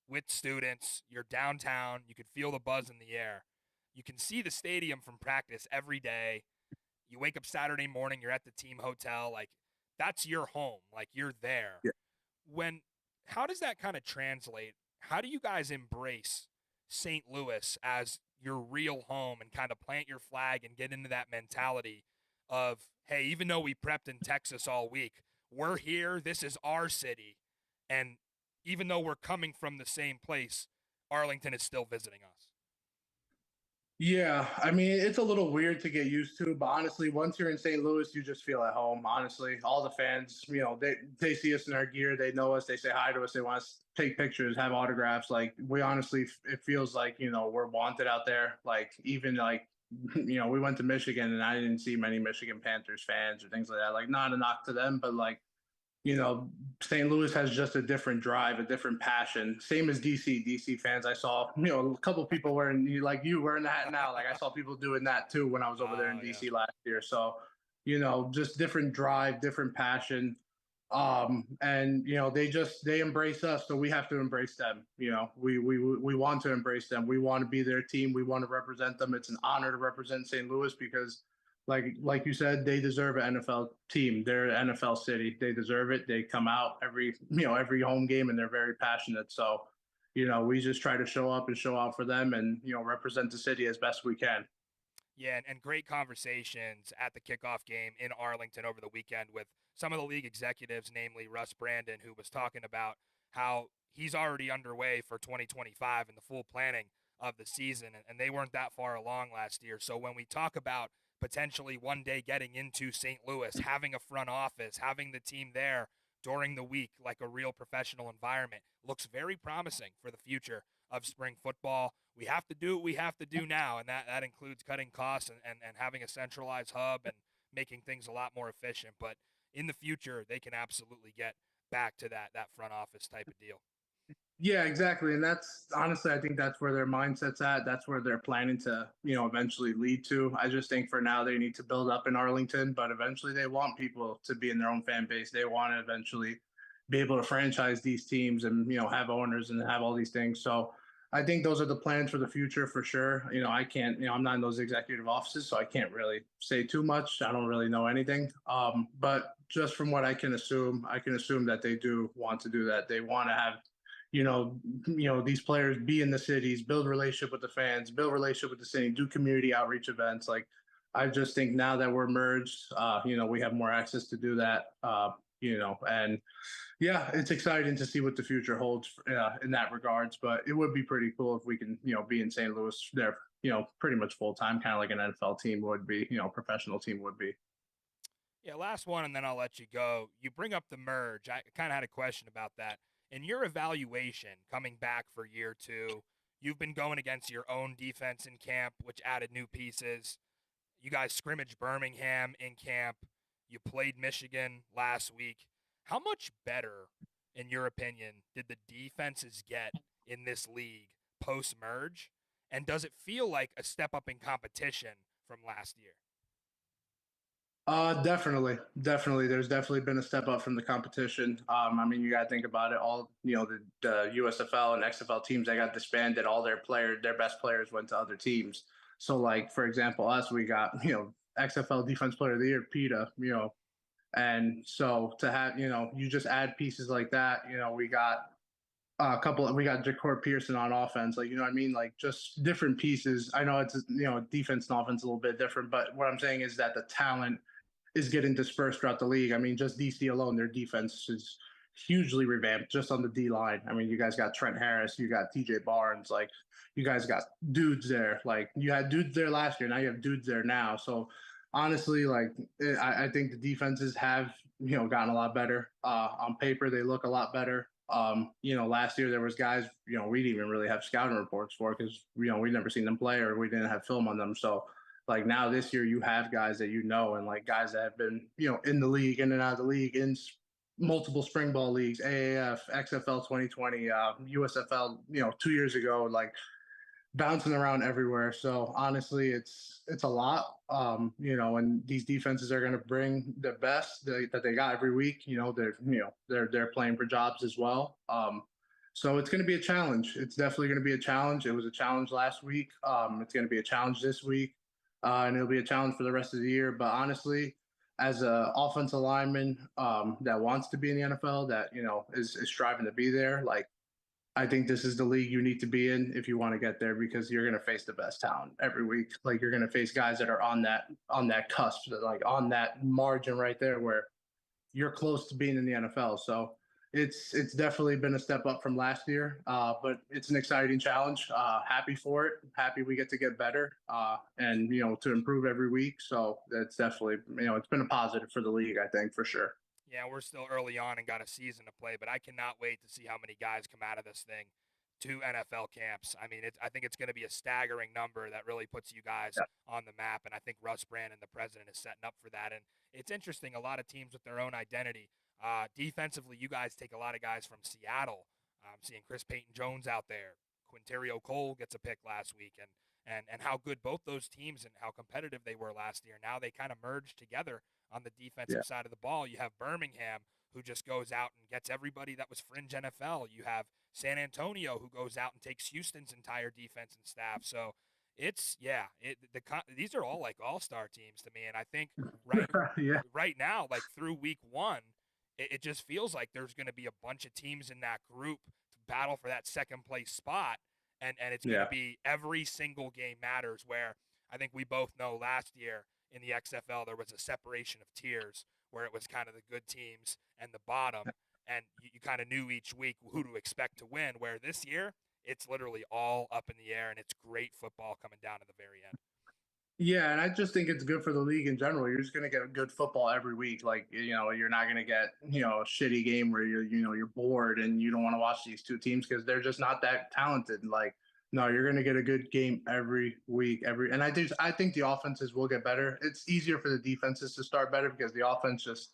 with students, you're downtown, you can feel the buzz in the air. You can see the stadium from practice every day. You wake up Saturday morning, you're at the team hotel, like that's your home, like you're there. Yeah. When How does that kind of translate? How do you guys embrace St. Louis as your real home and kind of plant your flag and get into that mentality of, hey, even though we prepped in Texas all week, we're here, this is our city, and even though we're coming from the same place, Arlington is still visiting us. Yeah, I mean, it's a little weird to get used to, but honestly, once you're in St. Louis, you just feel at home. Honestly, all the fans, they see us in our gear, they know us, they say hi to us, they want to take pictures, have autographs. Like we honestly, it feels like we're wanted out there. Like even like we went to Michigan and I didn't see many Michigan Panthers fans or things like that. Like not a knock to them, but like St. Louis has just a different drive, a different passion. Same as DC. DC fans, I saw, a couple people wearing like you wearing that now. Like I saw people doing that too when I was over there in Yeah. DC last year. So, just different drive, different passion. And they embrace us, so we have to embrace them. We want to embrace them. We want to be their team. We want to represent them. It's an honor to represent St. Louis because like you said, they deserve an NFL team. They're an NFL city. They deserve it. They come out every home game and they're very passionate. So, we just try to show up and show out for them and represent the city as best we can. Yeah, and great conversations at the kickoff game in Arlington over the weekend with some of the league executives, namely Russ Brandon, who was talking about how he's already underway for 2025 and the full planning of the season, and they weren't that far along last year. So when we talk about potentially one day getting into St. Louis, having a front office, having the team there during the week like a real professional environment, looks very promising for the future of spring football. We have to do what we have to do now, and that includes cutting costs and having a centralized hub and making things a lot more efficient. But in the future, they can absolutely get back to that front office type of deal. Yeah, exactly. And that's honestly, I think that's where their mindset's at. That's where they're planning to, eventually lead to. I just think for now they need to build up in Arlington, but eventually they want people to be in their own fan base. They want to eventually be able to franchise these teams and, have owners and have all these things. So I think those are the plans for the future for sure. I can't, I'm not in those executive offices, so I can't really say too much. I don't really know anything. But just from what I can assume that they do want to do that. They want to have these players be in the cities, build relationship with the fans, build relationship with the city, do community outreach events. Like, I just think now that we're merged, we have more access to do that. And yeah, it's exciting to see what the future holds in that regards. But it would be pretty cool if we can, be in St. Louis there, pretty much full time, kind of like an NFL team would be, professional team would be. Yeah, last one, and then I'll let you go. You bring up the merge. I kind of had a question about that. In your evaluation coming back for year two, you've been going against your own defense in camp, which added new pieces. You guys scrimmaged Birmingham in camp. You played Michigan last week. How much better, in your opinion, did the defenses get in this league post merge? And does it feel like a step up in competition from last year? Definitely. There's definitely been a step up from the competition. I mean, you got to think about it. All the USFL and XFL teams that got disbanded, all their best players went to other teams. So, like for example, us, we got XFL Defense Player of the Year, PETA, and so to have you just add pieces like that. We got we got Jacor Pearson on offense, like what I mean, like just different pieces. I know it's defense and offense a little bit different, but what I'm saying is that the talent is getting dispersed throughout the league. I mean, just DC alone, their defense is hugely revamped just on the D line. I mean, you guys got Trent Harris, you got TJ Barnes, like you guys got dudes there. Like you had dudes there last year, now you have dudes there now. So honestly, like I think the defenses have gotten a lot better. On paper, they look a lot better. Last year there was guys we didn't even really have scouting reports for because we never seen them play or we didn't have film on them. So like now this year you have guys that and like guys that have been in the league, in and out of the league, in multiple spring ball leagues, AAF, XFL 2020, USFL 2 years ago, like bouncing around everywhere. So honestly, it's a lot. And these defenses are going to bring the best that they got every week. They're playing for jobs as well. So it's going to be a challenge. It's definitely going to be a challenge. It was a challenge last week. It's going to be a challenge this week, and it'll be a challenge for the rest of the year. But honestly, as an offensive lineman that wants to be in the NFL, that is striving to be there, like I think this is the league you need to be in if you want to get there because you're going to face the best talent every week. Like you're going to face guys that are on that cusp, like on that margin right there where you're close to being in the NFL. So it's definitely been a step up from last year, but it's an exciting challenge. Happy for it. Happy we get to get better and to improve every week. So that's definitely it's been a positive for the league, I think, for sure. Yeah, we're still early on and got a season to play, but I cannot wait to see how many guys come out of this thing to NFL camps. I mean, I think it's going to be a staggering number that really puts you guys Yeah. on the map, and I think Russ Brandon, the president, is setting up for that. And it's interesting, a lot of teams with their own identity. Defensively, you guys take a lot of guys from Seattle. I'm seeing Chris Payton Jones out there. Quinterio Cole gets a pick last week, and how good both those teams and how competitive they were last year. Now they kind of merged together on the defensive Yeah. side of the ball. You have Birmingham, who just goes out and gets everybody that was fringe NFL. You have San Antonio, who goes out and takes Houston's entire defense and staff. So these are all like all-star teams to me, and I think right Yeah. right now, like through week one, it just feels like there's going to be a bunch of teams in that group to battle for that second place spot, and it's going to Yeah. be every single game matters. Where I think we both know last year in the XFL there was a separation of tiers where it was kind of the good teams and the bottom, and you kind of knew each week who to expect to win. Where this year it's literally all up in the air, and it's great football coming down to the very end. Yeah, and I just think it's good for the league in general. You're just going to get good football every week. Like, you're not going to get, a shitty game where you're bored and you don't want to watch these two teams because they're just not that talented. Like, no, you're going to get a good game every week, and I think the offenses will get better. It's easier for the defenses to start better because the offense just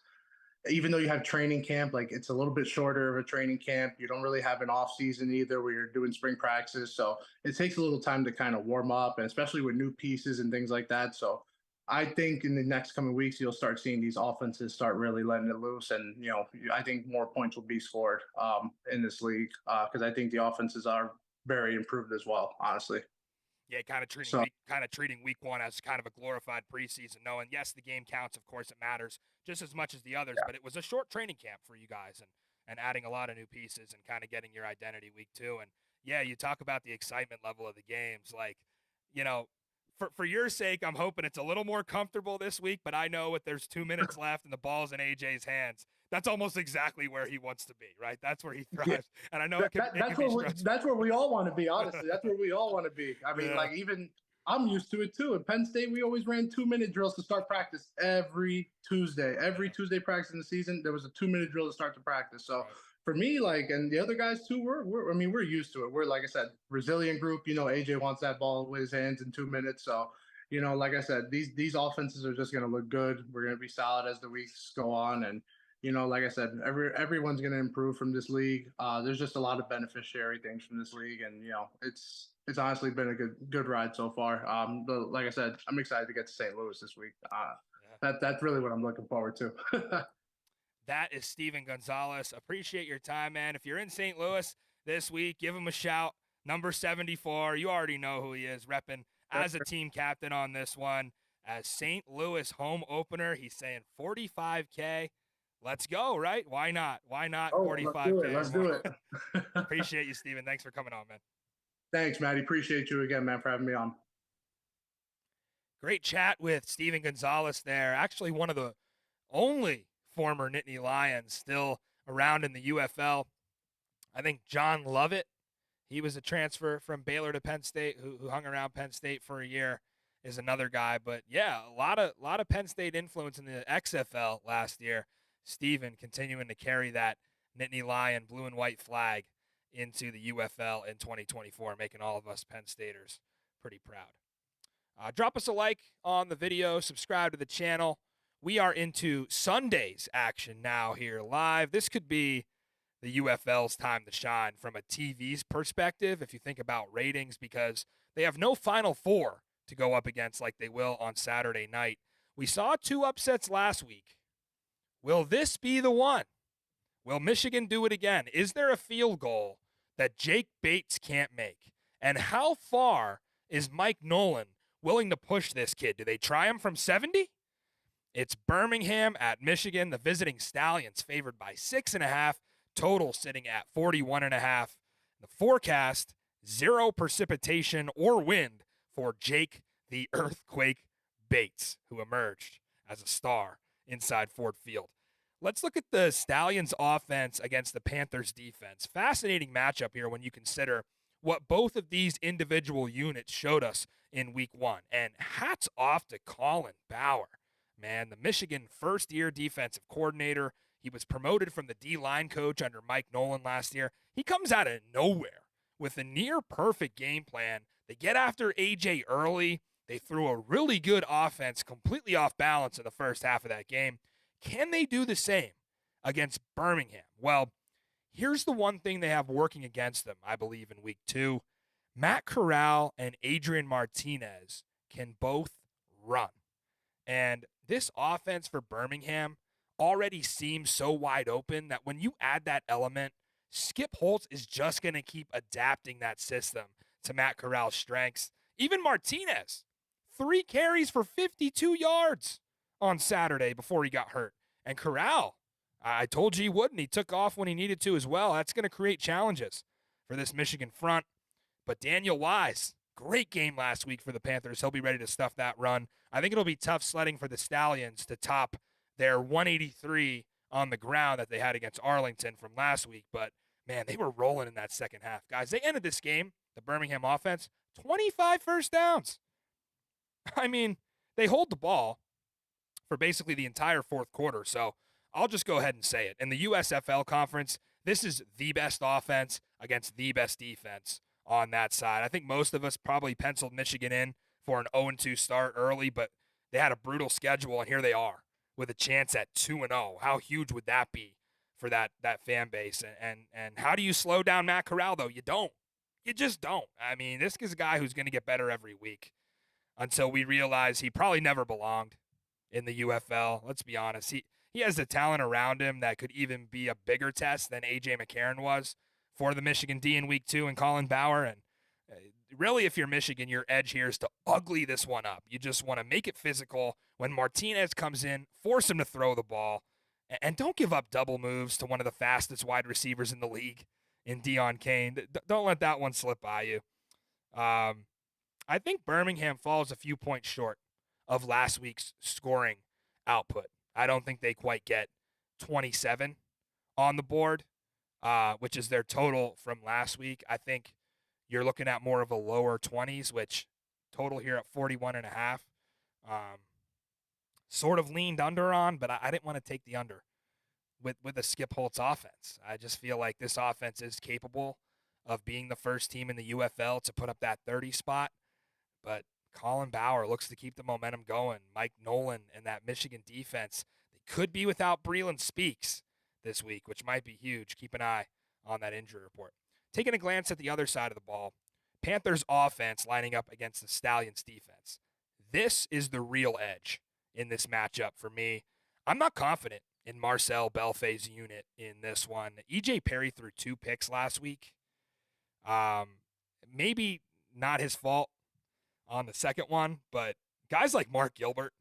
even though you have training camp, like it's a little bit shorter of a training camp. You don't really have an off season either where you're doing spring practices. So it takes a little time to kind of warm up, and especially with new pieces and things like that. So I think in the next coming weeks, you'll start seeing these offenses start really letting it loose. And, I think more points will be scored in this league because I think the offenses are very improved as well, honestly. Yeah, So, kind of treating week one as kind of a glorified preseason, knowing yes, the game counts, of course it matters just as much as the others, yeah. but it was a short training camp for you guys and adding a lot of new pieces and kind of getting your identity week two. And yeah, you talk about the excitement level of the games, like, you know, for your sake, I'm hoping it's a little more comfortable this week, but I know if there's 2 minutes left and the ball's in AJ's hands, that's almost exactly where he wants to be, right? That's where he Yeah. thrives. And I know it can be stressful. That's where we all want to be. Honestly, that's where we all want to be. I mean, Yeah. like even I'm used to it too. At Penn State, we always ran 2 minute drills to start practice every Tuesday. Every Tuesday practice in the season, there was a 2 minute drill to start the practice. So Right. for me, like, and the other guys too, we're used to it. We're like I said, resilient group. AJ wants that ball with his hands in 2 minutes. So like I said, these offenses are just going to look good. We're going to be solid as the weeks go on, and like I said, everyone's going to improve from this league. There's just a lot of beneficiary things from this league, and it's honestly been a good ride so far. But like I said, I'm excited to get to St. Louis this week. That's really what I'm looking forward to. That is Steven Gonzalez. Appreciate your time, man. If you're in St. Louis this week, give him a shout. Number 74. You already know who he is, repping as a team captain on this one. As St. Louis home opener, he's saying 45K. Let's go, right? Why not? Why not 45K? Let's do it. Appreciate you, Steven. Thanks for coming on, man. Thanks, Matty. Appreciate you again, man, for having me on. Great chat with Steven Gonzalez there. Actually, one of the only former Nittany Lions still around in the UFL. I think John Lovett, he was a transfer from Baylor to Penn State who hung around Penn State for a year, is another guy. But yeah, a lot of Penn State influence in the XFL last year. Steven continuing to carry that Nittany Lion blue and white flag into the UFL in 2024, making all of us Penn Staters pretty proud. Drop us a like on the video, subscribe to the channel. We are into Sunday's action now here live. This could be the UFL's time to shine from a TV's perspective, if you think about ratings, because they have no Final Four to go up against like they will on Saturday night. We saw 2 upsets last week. Will this be the one? Will Michigan do it again? Is there a field goal that Jake Bates can't make? And how far is Mike Nolan willing to push this kid? Do they try him from 70? It's Birmingham at Michigan. The visiting Stallions favored by 6.5. Total sitting at 41.5. The forecast, 0 precipitation or wind for Jake the Earthquake Bates, who emerged as a star inside Ford Field. Let's look at the Stallions offense against the Panthers defense. Fascinating matchup here when you consider what both of these individual units showed us in week 1. And hats off to Colin Bauer. Man, the Michigan first-year defensive coordinator. He was promoted from the D-line coach under Mike Nolan last year. He comes out of nowhere with a near-perfect game plan. They get after AJ early. They threw a really good offense, completely off balance in the first half of that game. Can they do the same against Birmingham? Well, here's the one thing they have working against them, I believe, in week 2. Matt Corral and Adrian Martinez can both run. And this offense for Birmingham already seems so wide open that when you add that element, Skip Holtz is just going to keep adapting that system to Matt Corral's strengths. Even Martinez, 3 carries for 52 yards on Saturday before he got hurt. And Corral, I told you he would, and he took off when he needed to as well. That's going to create challenges for this Michigan front. But Daniel Wise, great game last week for the Panthers. He'll be ready to stuff that run. I think it'll be tough sledding for the Stallions to top their 183 on the ground that they had against Arlington from last week. But, man, they were rolling in that second half. Guys, they ended this game, the Birmingham offense, 25 first downs. I mean, they hold the ball for basically the entire fourth quarter. So I'll just go ahead and say it. In the USFL conference, this is the best offense against the best defense on that side. I think most of us probably penciled Michigan in for an 0-2 start early, but they had a brutal schedule, and here they are with a chance at 2-0. How huge would that be for that fan base? And how do you slow down Matt Corral, though? You don't. You just don't. I mean, this is a guy who's going to get better every week until we realize he probably never belonged in the UFL. Let's be honest. He has the talent around him that could even be a bigger test than A.J. McCarron was for the Michigan D in week 2 and Colin Bauer. And really, if you're Michigan, your edge here is to ugly this one up. You just want to make it physical. When Martinez comes in, force him to throw the ball. And don't give up double moves to one of the fastest wide receivers in the league in Deion Kane. Don't let that one slip by you. I think Birmingham falls a few points short of last week's scoring output. I don't think they quite get 27 on the board, which is their total from last week. I think you're looking at more of a lower 20s, which total here at 41.5. Sort of leaned under on, but I didn't want to take the under with a Skip Holtz offense. I just feel like this offense is capable of being the first team in the UFL to put up that 30 spot. But Colin Bauer looks to keep the momentum going. Mike Nolan and that Michigan defense, they could be without Breland Speaks this week, which might be huge. Keep an eye on that injury report. Taking a glance at the other side of the ball, Panthers offense lining up against the Stallions defense. This is the real edge in this matchup for me. I'm not confident in Marcel Belfay's unit in this one. EJ Perry threw 2 picks last week. Maybe not his fault on the second one, but guys like Mark Gilbert,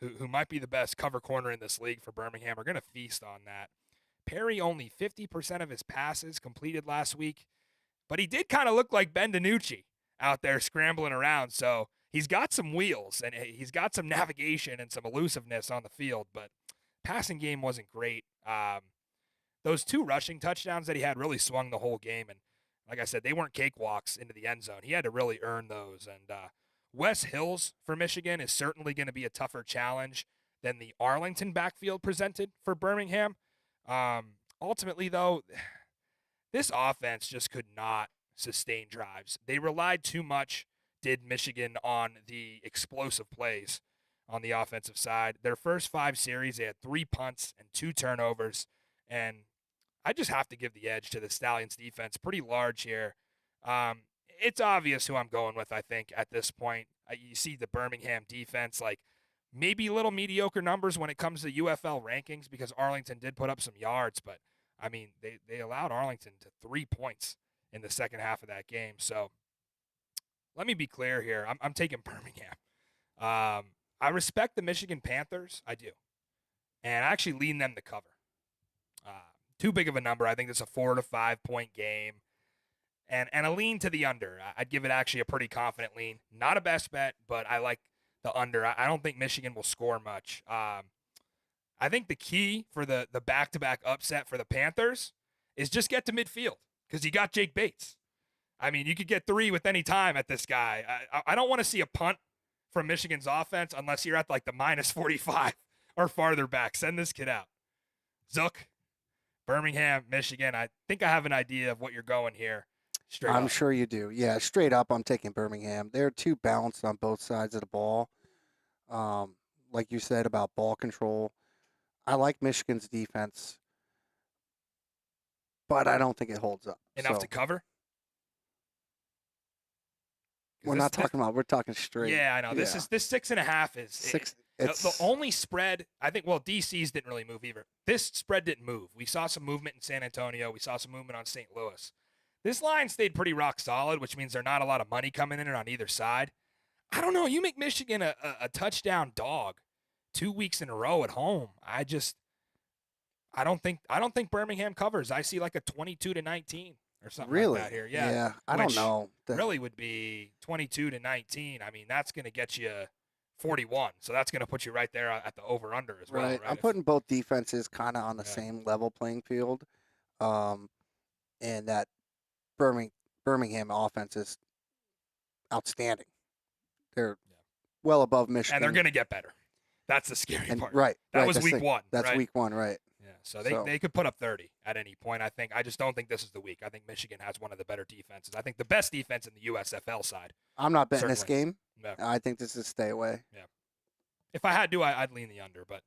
who might be the best cover corner in this league for Birmingham, are going to feast on that. Perry only 50% of his passes completed last week, but he did kind of look like Ben DiNucci out there scrambling around. So he's got some wheels and he's got some navigation and some elusiveness on the field, but passing game wasn't great. Those 2 rushing touchdowns that he had really swung the whole game. And like I said, they weren't cakewalks into the end zone. He had to really earn those. And Wes Hills for Michigan is certainly going to be a tougher challenge than the Arlington backfield presented for Birmingham. Ultimately, though, this offense just could not sustain drives. They relied too much, did Michigan, on the explosive plays on the offensive side. Their first 5 series, they had 3 punts and 2 turnovers, and I just have to give the edge to the Stallions defense. Pretty large here. It's obvious who I'm going with, I think, at this point. You see the Birmingham defense, like, maybe little mediocre numbers when it comes to UFL rankings because Arlington did put up some yards, but, I mean, they allowed Arlington to 3 points in the second half of that game. So let me be clear here. I'm taking Birmingham. I respect the Michigan Panthers. I do. And I actually lean them to cover. Too big of a number. I think it's a 4 to 5 point game. And a lean to the under. I'd give it actually a pretty confident lean. Not a best bet, but I like the under. I don't think Michigan will score much. I think the key for the back-to-back upset for the Panthers is just get to midfield because you got Jake Bates. I mean, you could get 3 with any time at this guy. I don't want to see a punt from Michigan's offense unless you're at like the minus 45 or farther back. Send this kid out. Zook, Birmingham, Michigan. I think I have an idea of what you're going here. I'm sure you do. Yeah, straight up, I'm taking Birmingham. They're too balanced on both sides of the ball. Like you said about ball control, I like Michigan's defense, but I don't think it holds up. Enough to cover? We're talking straight. Yeah, I know. This 6.5 is six. The only spread, I think, well, DC's didn't really move either. This spread didn't move. We saw some movement in San Antonio. We saw some movement on St. Louis. This line stayed pretty rock solid, which means there's not a lot of money coming in on either side. I don't know. You make Michigan a touchdown dog 2 weeks in a row at home. I don't think Birmingham covers. I see like a 22-19 or something like that here. Yeah. I don't know. Really would be 22-19. I mean, that's going to get you 41. So that's going to put you right there at the over-under as well. Right. I'm putting both defenses kind of on the same level playing field. And that Birmingham offense is outstanding. They're well above Michigan. And they're going to get better. That's the scary part. Right. That was week 1. That's week 1, right. Yeah. So they could put up 30 at any point, I think. I just don't think this is the week. I think Michigan has one of the better defenses. I think the best defense in the USFL side. I'm not betting this game. No. I think this is stay away. Yeah. If I had to, I'd lean the under, but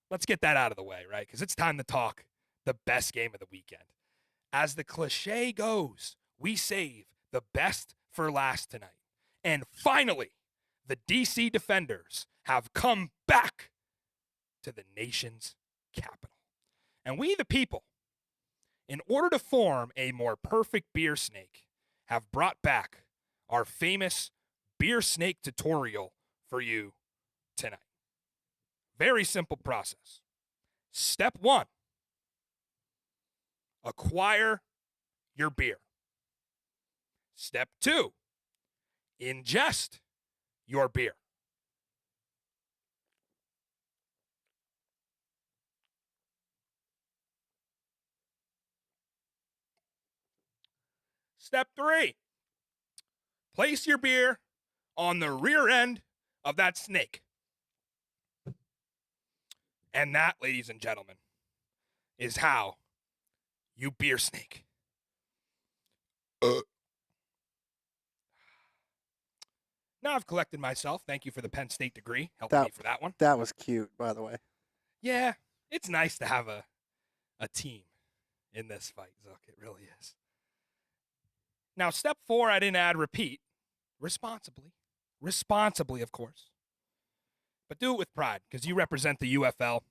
let's get that out of the way, right? Because it's time to talk the best game of the weekend. As the cliche goes, we save the best for last tonight. And finally, the DC Defenders have come back to the nation's capital. And we, the people, in order to form a more perfect beer snake, have brought back our famous beer snake tutorial for you tonight. Very simple process. Step 1. Acquire your beer. Step 2, ingest your beer. Step 3, place your beer on the rear end of that snake. And that, ladies and gentlemen, is how you beer snake. Now I've collected myself. Thank you for the Penn State degree. Helping me for that one. That was cute, by the way. Yeah, it's nice to have a team in this fight, Zook. It really is. Now, step 4, I didn't add repeat. Responsibly. Responsibly, of course. but do it with pride because you represent the UFL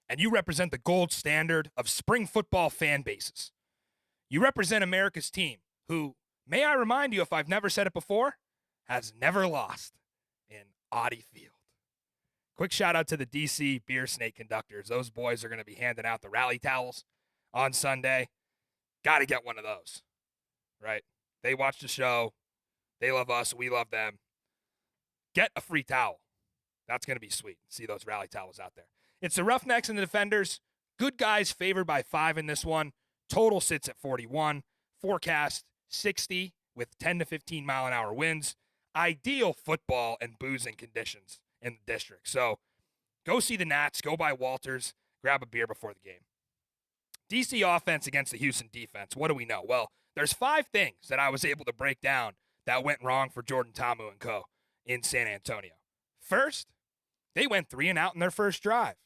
and you represent the gold standard of spring football fan bases. You represent America's team who, may I remind you if I've never said it before, has never lost in Audi Field. Quick shout out to the DC Beer Snake conductors. Those boys are going to be handing out the rally towels on Sunday. Got to get one of those, right? They watch the show. They love us. We love them. Get a free towel. That's going to be sweet. See those rally towels out there. It's the Roughnecks and the Defenders. Good guys favored by 5 in this one. Total sits at 41. Forecast 60 with 10 to 15 mile an hour winds. Ideal football and boozing conditions in the district. So go see the Nats. Go by Walters. Grab a beer before the game. DC offense against the Houston defense. What do we know? Well, there's 5 things that I was able to break down that went wrong for Jordan Ta'amu and co. in San Antonio. First, they went 3 and out in their first drive.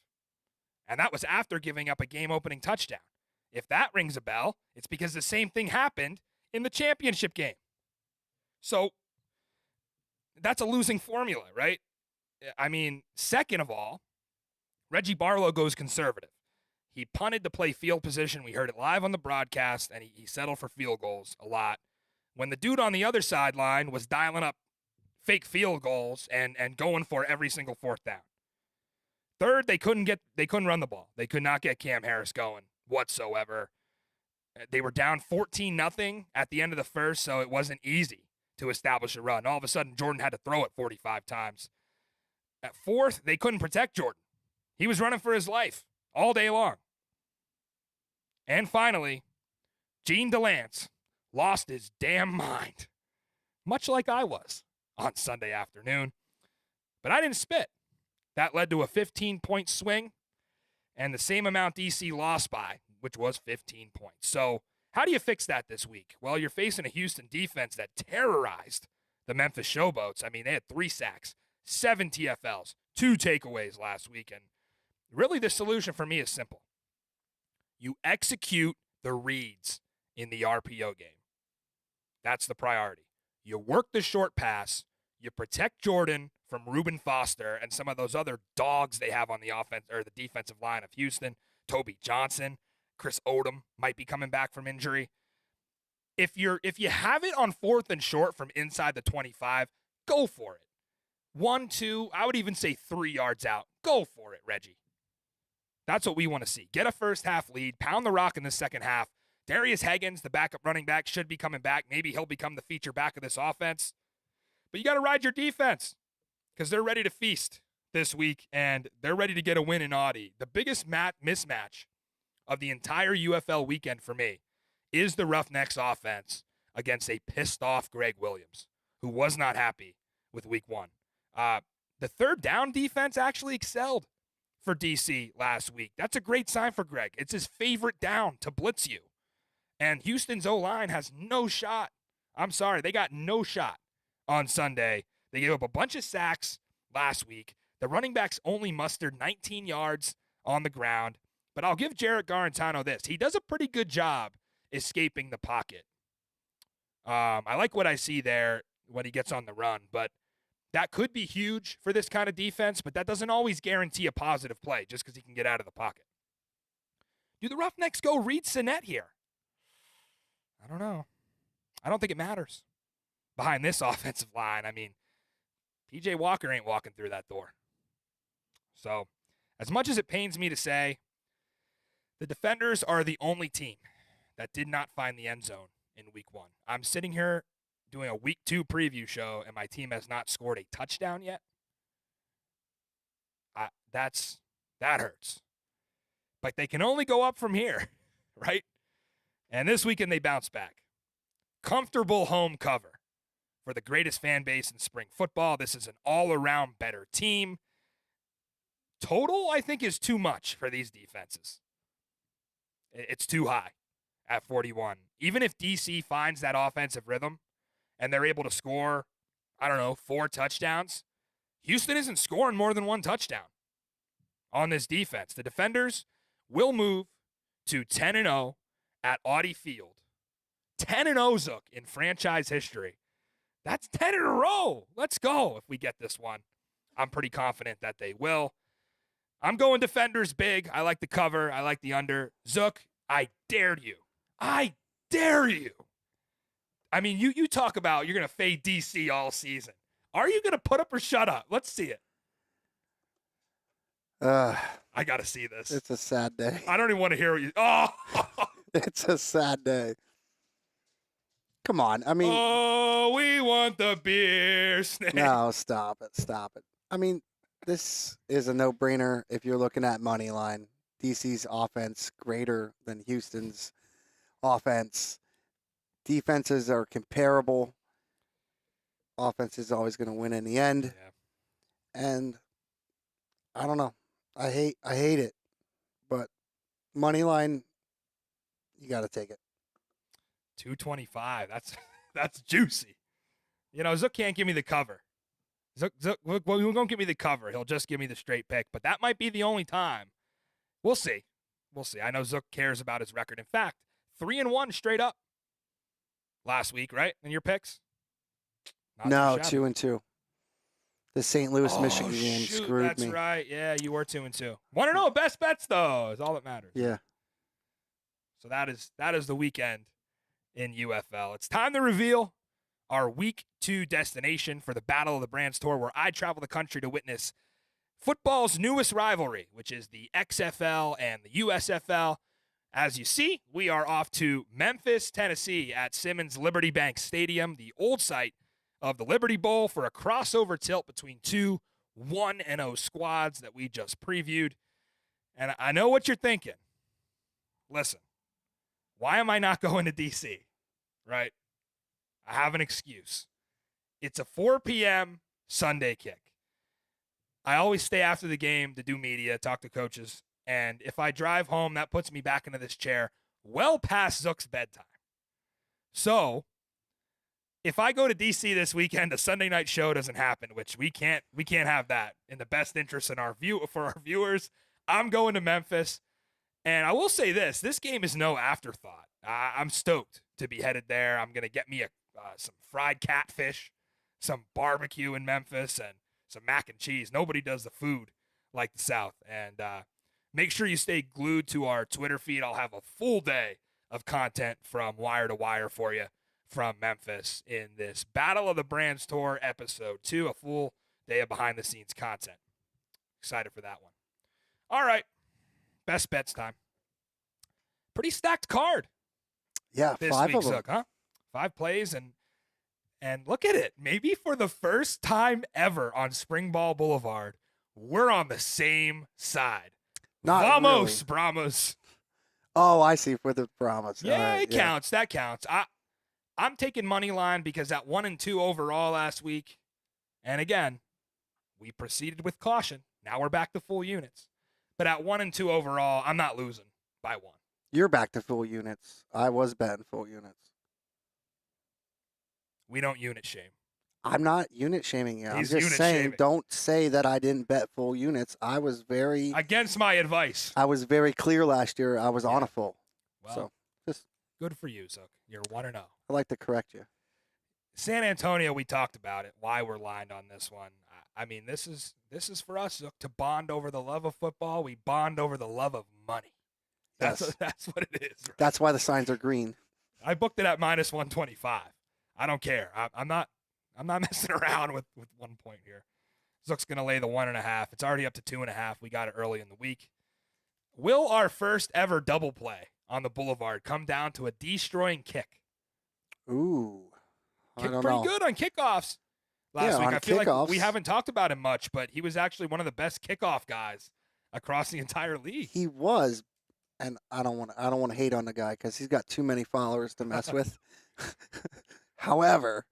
And that was after giving up a game-opening touchdown. If that rings a bell, it's because the same thing happened in the championship game. So that's a losing formula, right? I mean, second of all, Reggie Barlow goes conservative. He punted to play field position. We heard it live on the broadcast, and he settled for field goals a lot. When the dude on the other sideline was dialing up fake field goals and going for every single 4th down. Third, they couldn't run the ball. They could not get Cam Harris going whatsoever. They were down 14-0 at the end of the first, so it wasn't easy to establish a run. All of a sudden, Jordan had to throw it 45 times. At fourth, they couldn't protect Jordan. He was running for his life all day long. And finally, Gene DeLance lost his damn mind, much like I was on Sunday afternoon. But I didn't spit. That led to a 15-point swing and the same amount DC lost by, which was 15 points. So how do you fix that this week? Well, you're facing a Houston defense that terrorized the Memphis Showboats. I mean, they had 3 sacks, 7 TFLs, 2 takeaways last week. And really the solution for me is simple. You execute the reads in the RPO game. That's the priority. You work the short pass. You protect Jordan from Reuben Foster and some of those other dogs they have on the offense or the defensive line of Houston. Toby Johnson, Chris Odom might be coming back from injury. If you have it on 4th and short from inside the 25, go for it. 1, 2, I would even say 3 yards out. Go for it, Reggie. That's what we want to see. Get a first half lead, pound the rock in the second half. Darius Higgins, the backup running back, should be coming back. Maybe he'll become the feature back of this offense. But you got to ride your defense because they're ready to feast this week, and they're ready to get a win in Audi. The biggest mismatch of the entire UFL weekend for me is the Roughnecks offense against a pissed-off Greg Williams, who was not happy with week 1. The third down defense actually excelled for DC last week. That's a great sign for Greg. It's his favorite down to blitz you. And Houston's O-line has no shot. I'm sorry, they got no shot on Sunday. They gave up a bunch of sacks last week. The running backs only mustered 19 yards on the ground. But I'll give Jarrett Garantano this. He does a pretty good job escaping the pocket. I like what I see there when he gets on the run. But that could be huge for this kind of defense, but that doesn't always guarantee a positive play just because he can get out of the pocket. Do the Roughnecks go Reed Sinnett here? I don't know. I don't think it matters. Behind this offensive line, I mean, P.J. Walker ain't walking through that door. So, as much as it pains me to say, the Defenders are the only team that did not find the end zone in week 1. I'm sitting here doing a week 2 preview show, and my team has not scored a touchdown yet. That hurts. But they can only go up from here, right? And this weekend they bounce back. Comfortable home cover for the greatest fan base in spring football. This is an all-around better team. Total, I think, is too much for these defenses. It's too high at 41. Even if DC finds that offensive rhythm and they're able to score, 4 touchdowns, Houston isn't scoring more than 1 touchdown on this defense. The Defenders will move to 10-0 at Audi Field. 10-0, Zook, in franchise history. That's 10 in a row. Let's go if we get this one. I'm pretty confident that they will. I'm going defenders big. I like the cover. I like the under. Zook, I dare you. I dare you. I mean, you talk about you're going to fade DC all season. Are you going to put up or shut up? Let's see it. I got to see this. It's a sad day. I don't even want to hear what you. Oh, It's a sad day. Come on. I mean, oh, we want the beer snake. no, stop it. Stop it. I mean, this is a no-brainer if you're looking at money line. DC's offense greater than Houston's offense. Defenses are comparable. Offense is always going to win in the end. Yeah. And I don't know. I hate it. But money line, you got to take it. 225. That's juicy. You know, Zook can't give me the cover. Zook, well, he won't give me the cover. He'll just give me the straight pick. But that might be the only time. We'll see. We'll see. I know Zook cares about his record. In fact, 3-1 straight up last week, right? In your picks? No, 2-2. The St. Louis, Michigan game screwed that's me. That's right. Yeah, you were 2-2. Want to know best bets though? Is all that matters. Yeah. So that is the weekend in UFL. It's time to reveal our week 2 destination for the Battle of the Brands Tour, where I travel the country to witness football's newest rivalry, which is the XFL and the USFL. As you see, we are off to Memphis, Tennessee at Simmons Liberty Bank Stadium, the old site of the Liberty Bowl, for a crossover tilt between two 1-0 squads that we just previewed. And I know what you're thinking. Listen, why am I not going to D.C., right? I have an excuse. It's a 4 p.m. Sunday kick. I always stay after the game to do media, talk to coaches, and if I drive home, that puts me back into this chair well past Zook's bedtime. So, if I go to DC this weekend, a Sunday night show doesn't happen, which we can't have that in the best interest in for our viewers. I'm going to Memphis, and I will say this game is no afterthought. I'm stoked to be headed there. I'm going to get me some fried catfish, some barbecue in Memphis, and some mac and cheese. Nobody does the food like the South. And make sure you stay glued to our Twitter feed. I'll have a full day of content from wire to wire for you from Memphis in this Battle of the Brands Tour episode 2, a full day of behind-the-scenes content. Excited for that one. All right, best bets time. Pretty stacked card. Yeah, this 5 week, of them. Zook, huh? 5 plays, and look at it. Maybe for the first time ever on Spring Ball Boulevard, we're on the same side. Not Vamos, really. Brahmas. Oh, I see, for the Brahmas. Yeah, All right, it counts. That counts. I'm taking money line because at 1-2 overall last week, and again, we proceeded with caution. Now we're back to full units. But at 1-2 overall, I'm not losing by 1. You're back to full units. I was betting full units. We don't unit shame. I'm not unit shaming you. I'm He's just unit saying, shaming. don't say that I didn't bet full units. I was very Against my advice. clear last year. I was on a full. Well, So just good for you, Zook. You're 1-0. I like to correct you. San Antonio, we talked about it, why we're lined on this one. I mean, this is for us, Zook, to bond over the love of football. We bond over the love of money. That's what it is. Right? That's why the signs are green. I booked it at -125. I don't care. I'm not messing around with 1 point here. Zook's going to lay the 1.5. It's already up to 2.5. We got it early in the week. Will our first ever double play on the Boulevard come down to a destroying kick? Ooh. I Kicked don't pretty know. good on kickoffs last week. on I feel like we kickoffs. haven't talked about him much, but he was actually one of the best kickoff guys across the entire league. He was, and I don't want to hate on the guy because he's got too many followers to mess with. However,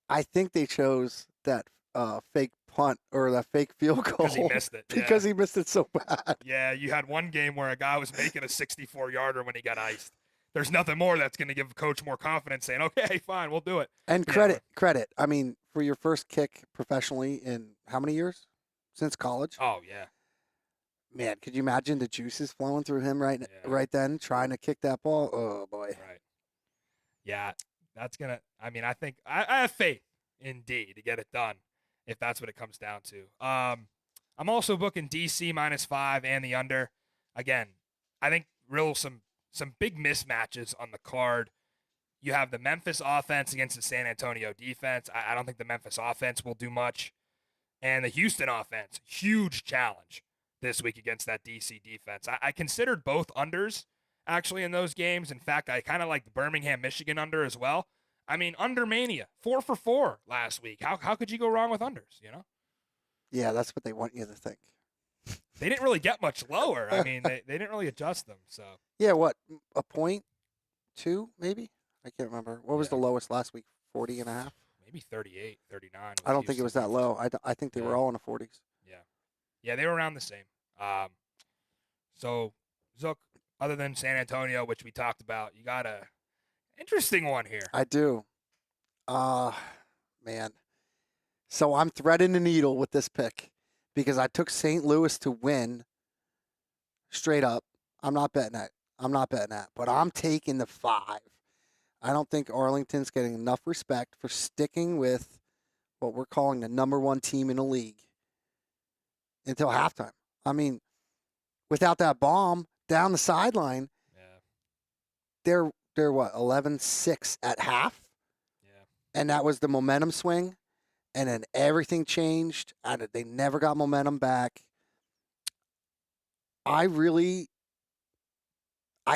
I think they chose that fake punt or that fake field goal Because he missed it. because he missed it so bad. Yeah, you had one game where a guy was making a 64-yarder when he got iced. There's nothing more that's going to give a coach more confidence saying, okay, fine, we'll do it. And Yeah. credit. I mean, for your first kick professionally in how many years? Since college? Oh, yeah. Man, could you imagine the juices flowing through him right then, trying to kick that ball? Oh, boy. Right. Yeah, that's going to – I mean, I think – I have faith in D to get it done. if that's what it comes down to. I'm also booking DC -5 and the under. Again, I think some big mismatches on the card. You have the Memphis offense against the San Antonio defense. I don't think the Memphis offense will do much. And the Houston offense, huge challenge this week against that DC defense. I considered both unders actually in those games. In fact, I kind of like the Birmingham, Michigan under as well. I mean, under mania, 4 for 4 last week. How could you go wrong with unders, you know? Yeah, that's what they want you to think. They didn't really get much lower. I mean, they didn't really adjust them. So Yeah, what, a point? 2, maybe? I can't remember. What was the lowest last week? 40.5? maybe 38, 39. I don't think it was that low. I think they were all in the 40s. Yeah, they were around the same. So, Zook, other than San Antonio, which we talked about, you got a interesting one here. I do. Man. So I'm threading the needle with this pick because I took St. Louis to win straight up. I'm not betting that. But I'm taking the 5. I don't think Arlington's getting enough respect for sticking with what we're calling the number 1 team in the league until halftime. I mean, without that bomb down the sideline, they're what, 11-6 at half? Yeah. And that was the momentum swing. And then everything changed, and they never got momentum back. I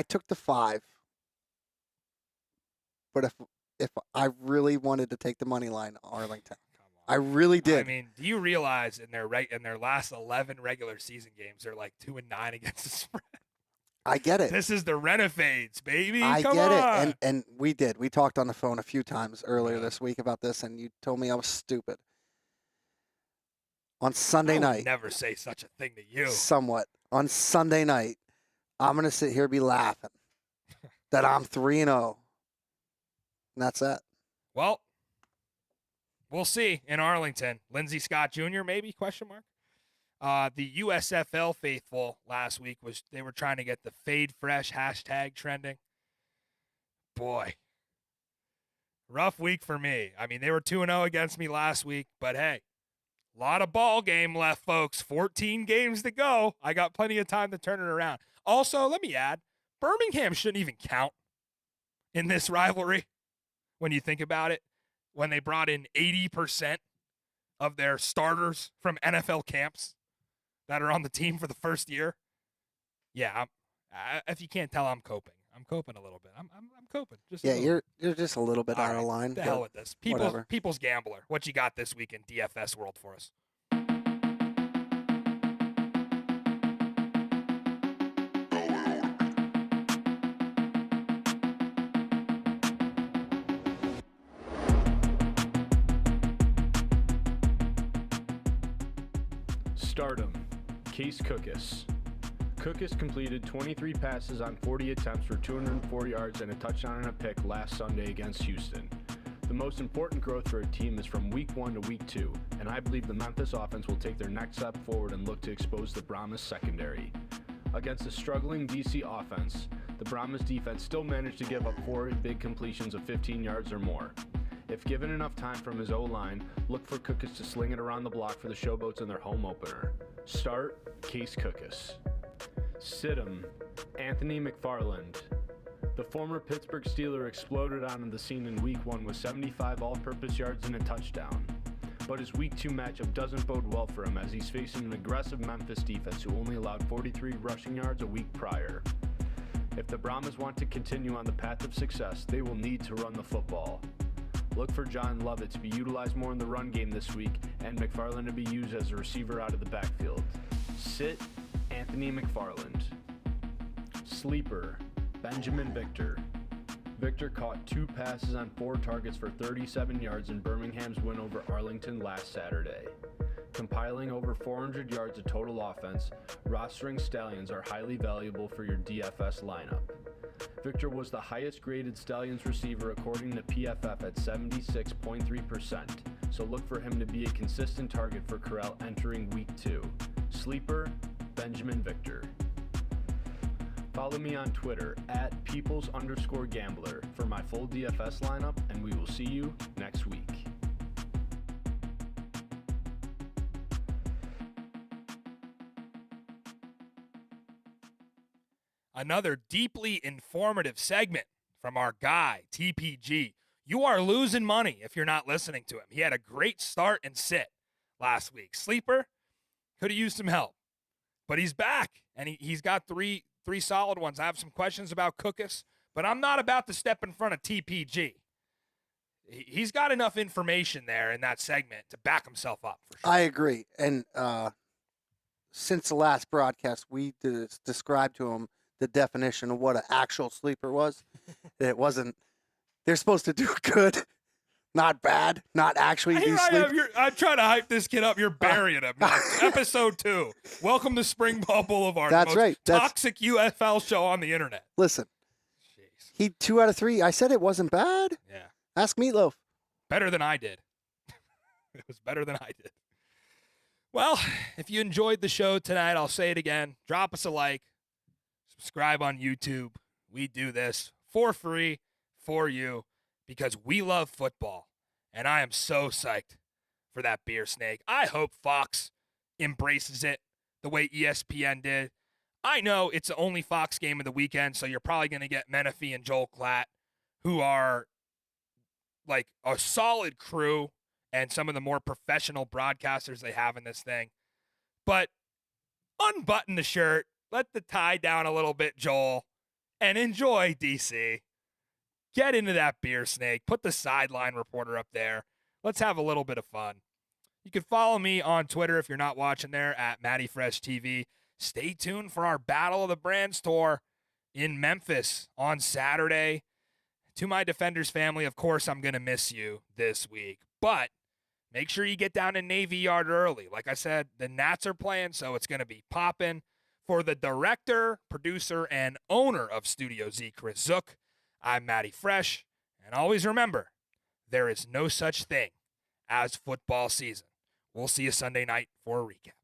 took the 5. But if I really wanted to take the money line, Arlington, I really did. I mean, do you realize in their last 11 regular season games, they're like 2-9 against the spread? I get it. This is the Renegades, baby. I Come get on. it. And we did. We talked on the phone a few times earlier this week about this, and you told me I was stupid. On Sunday I would night. never say such a thing to you. Somewhat. On Sunday night, I'm going to sit here and be laughing that I'm 3-0. And that's that. Well, we'll see in Arlington. Lindsey Scott Jr. maybe, question mark. The USFL faithful last week they were trying to get the Fade Fresh hashtag trending. Boy, rough week for me. I mean, they were 2-0 against me last week, but hey, a lot of ball game left, folks. 14 games to go. I got plenty of time to turn it around. Also, let me add, Birmingham shouldn't even count in this rivalry when you think about it. When they brought in 80% of their starters from NFL camps that are on the team for the first year. Yeah, if you can't tell, I'm coping. I'm coping a little bit. I'm coping. You're just a little bit out of right, line. The hell with this. People's gambler. What you got this week in DFS world for us? Stardom, Case Cookus. Cookus completed 23 passes on 40 attempts for 204 yards and a touchdown and a pick last Sunday against Houston. The most important growth for a team is from week 1 to week 2, and I believe the Memphis offense will take their next step forward and look to expose the Brahmas secondary. Against a struggling DC offense, the Brahmas defense still managed to give up 4 big completions of 15 yards or more. If given enough time from his O-line, look for Cookus to sling it around the block for the Showboats in their home opener. Start Case Cookus. Sit-'em, Anthony McFarland. The former Pittsburgh Steeler exploded onto the scene in Week 1 with 75 all-purpose yards and a touchdown. But his Week 2 matchup doesn't bode well for him as he's facing an aggressive Memphis defense who only allowed 43 rushing yards a week prior. If the Brahmas want to continue on the path of success, they will need to run the football. Look for John Lovett to be utilized more in the run game this week and McFarland to be used as a receiver out of the backfield. Sit Anthony McFarland. Sleeper, Benjamin Victor. Victor caught 2 passes on 4 targets for 37 yards in Birmingham's win over Arlington last Saturday. Compiling over 400 yards of total offense, rostering Stallions are highly valuable for your DFS lineup. Victor was the highest graded Stallions receiver according to PFF at 76.3%, so look for him to be a consistent target for Corral entering Week 2. Sleeper, Benjamin Victor. Follow me on Twitter at peoples_gambler for my full DFS lineup, and we will see you next week. another deeply informative segment from our guy, TPG. You are losing money if you're not listening to him. He had a great start and sit last week. Sleeper could have used some help, but he's back, and he's got three solid ones. I have some questions about Cookus, but I'm not about to step in front of TPG. He's got enough information there in that segment to back himself up, for sure. I agree. And since the last broadcast, we described to him the definition of what an actual sleeper was. It wasn't, they're supposed to do good, not bad, not actually do sleep. I'm trying to hype this kid up. You're burying him. Episode 2. Welcome to Spring Ball Boulevard. That's the most right. Toxic UFL show on the internet. Listen, Jeez. he 2 out of 3. I said it wasn't bad. Yeah. Ask Meatloaf. Better than I did. It was better than I did. Well, if you enjoyed the show tonight, I'll say it again. Drop us a like. Subscribe on YouTube. We do this for free for you because we love football. And I am so psyched for that beer snake. I hope Fox embraces it the way ESPN did. I know it's the only Fox game of the weekend, so you're probably going to get Menifee and Joel Klatt, who are like a solid crew and some of the more professional broadcasters they have in this thing. But unbutton the shirt, let the tie down a little bit, Joel, and enjoy, DC. Get into that beer snake. Put the sideline reporter up there. Let's have a little bit of fun. You can follow me on Twitter if you're not watching there at MattyFreshTV. Stay tuned for our Battle of the Brands tour in Memphis on Saturday. To my Defenders family, of course, I'm going to miss you this week. But make sure you get down to Navy Yard early. Like I said, the Nats are playing, so it's going to be popping. For the director, producer, and owner of Studio Z, Chris Zook, I'm Matty Fresh. And always remember, there is no such thing as football season. We'll see you Sunday night for a recap.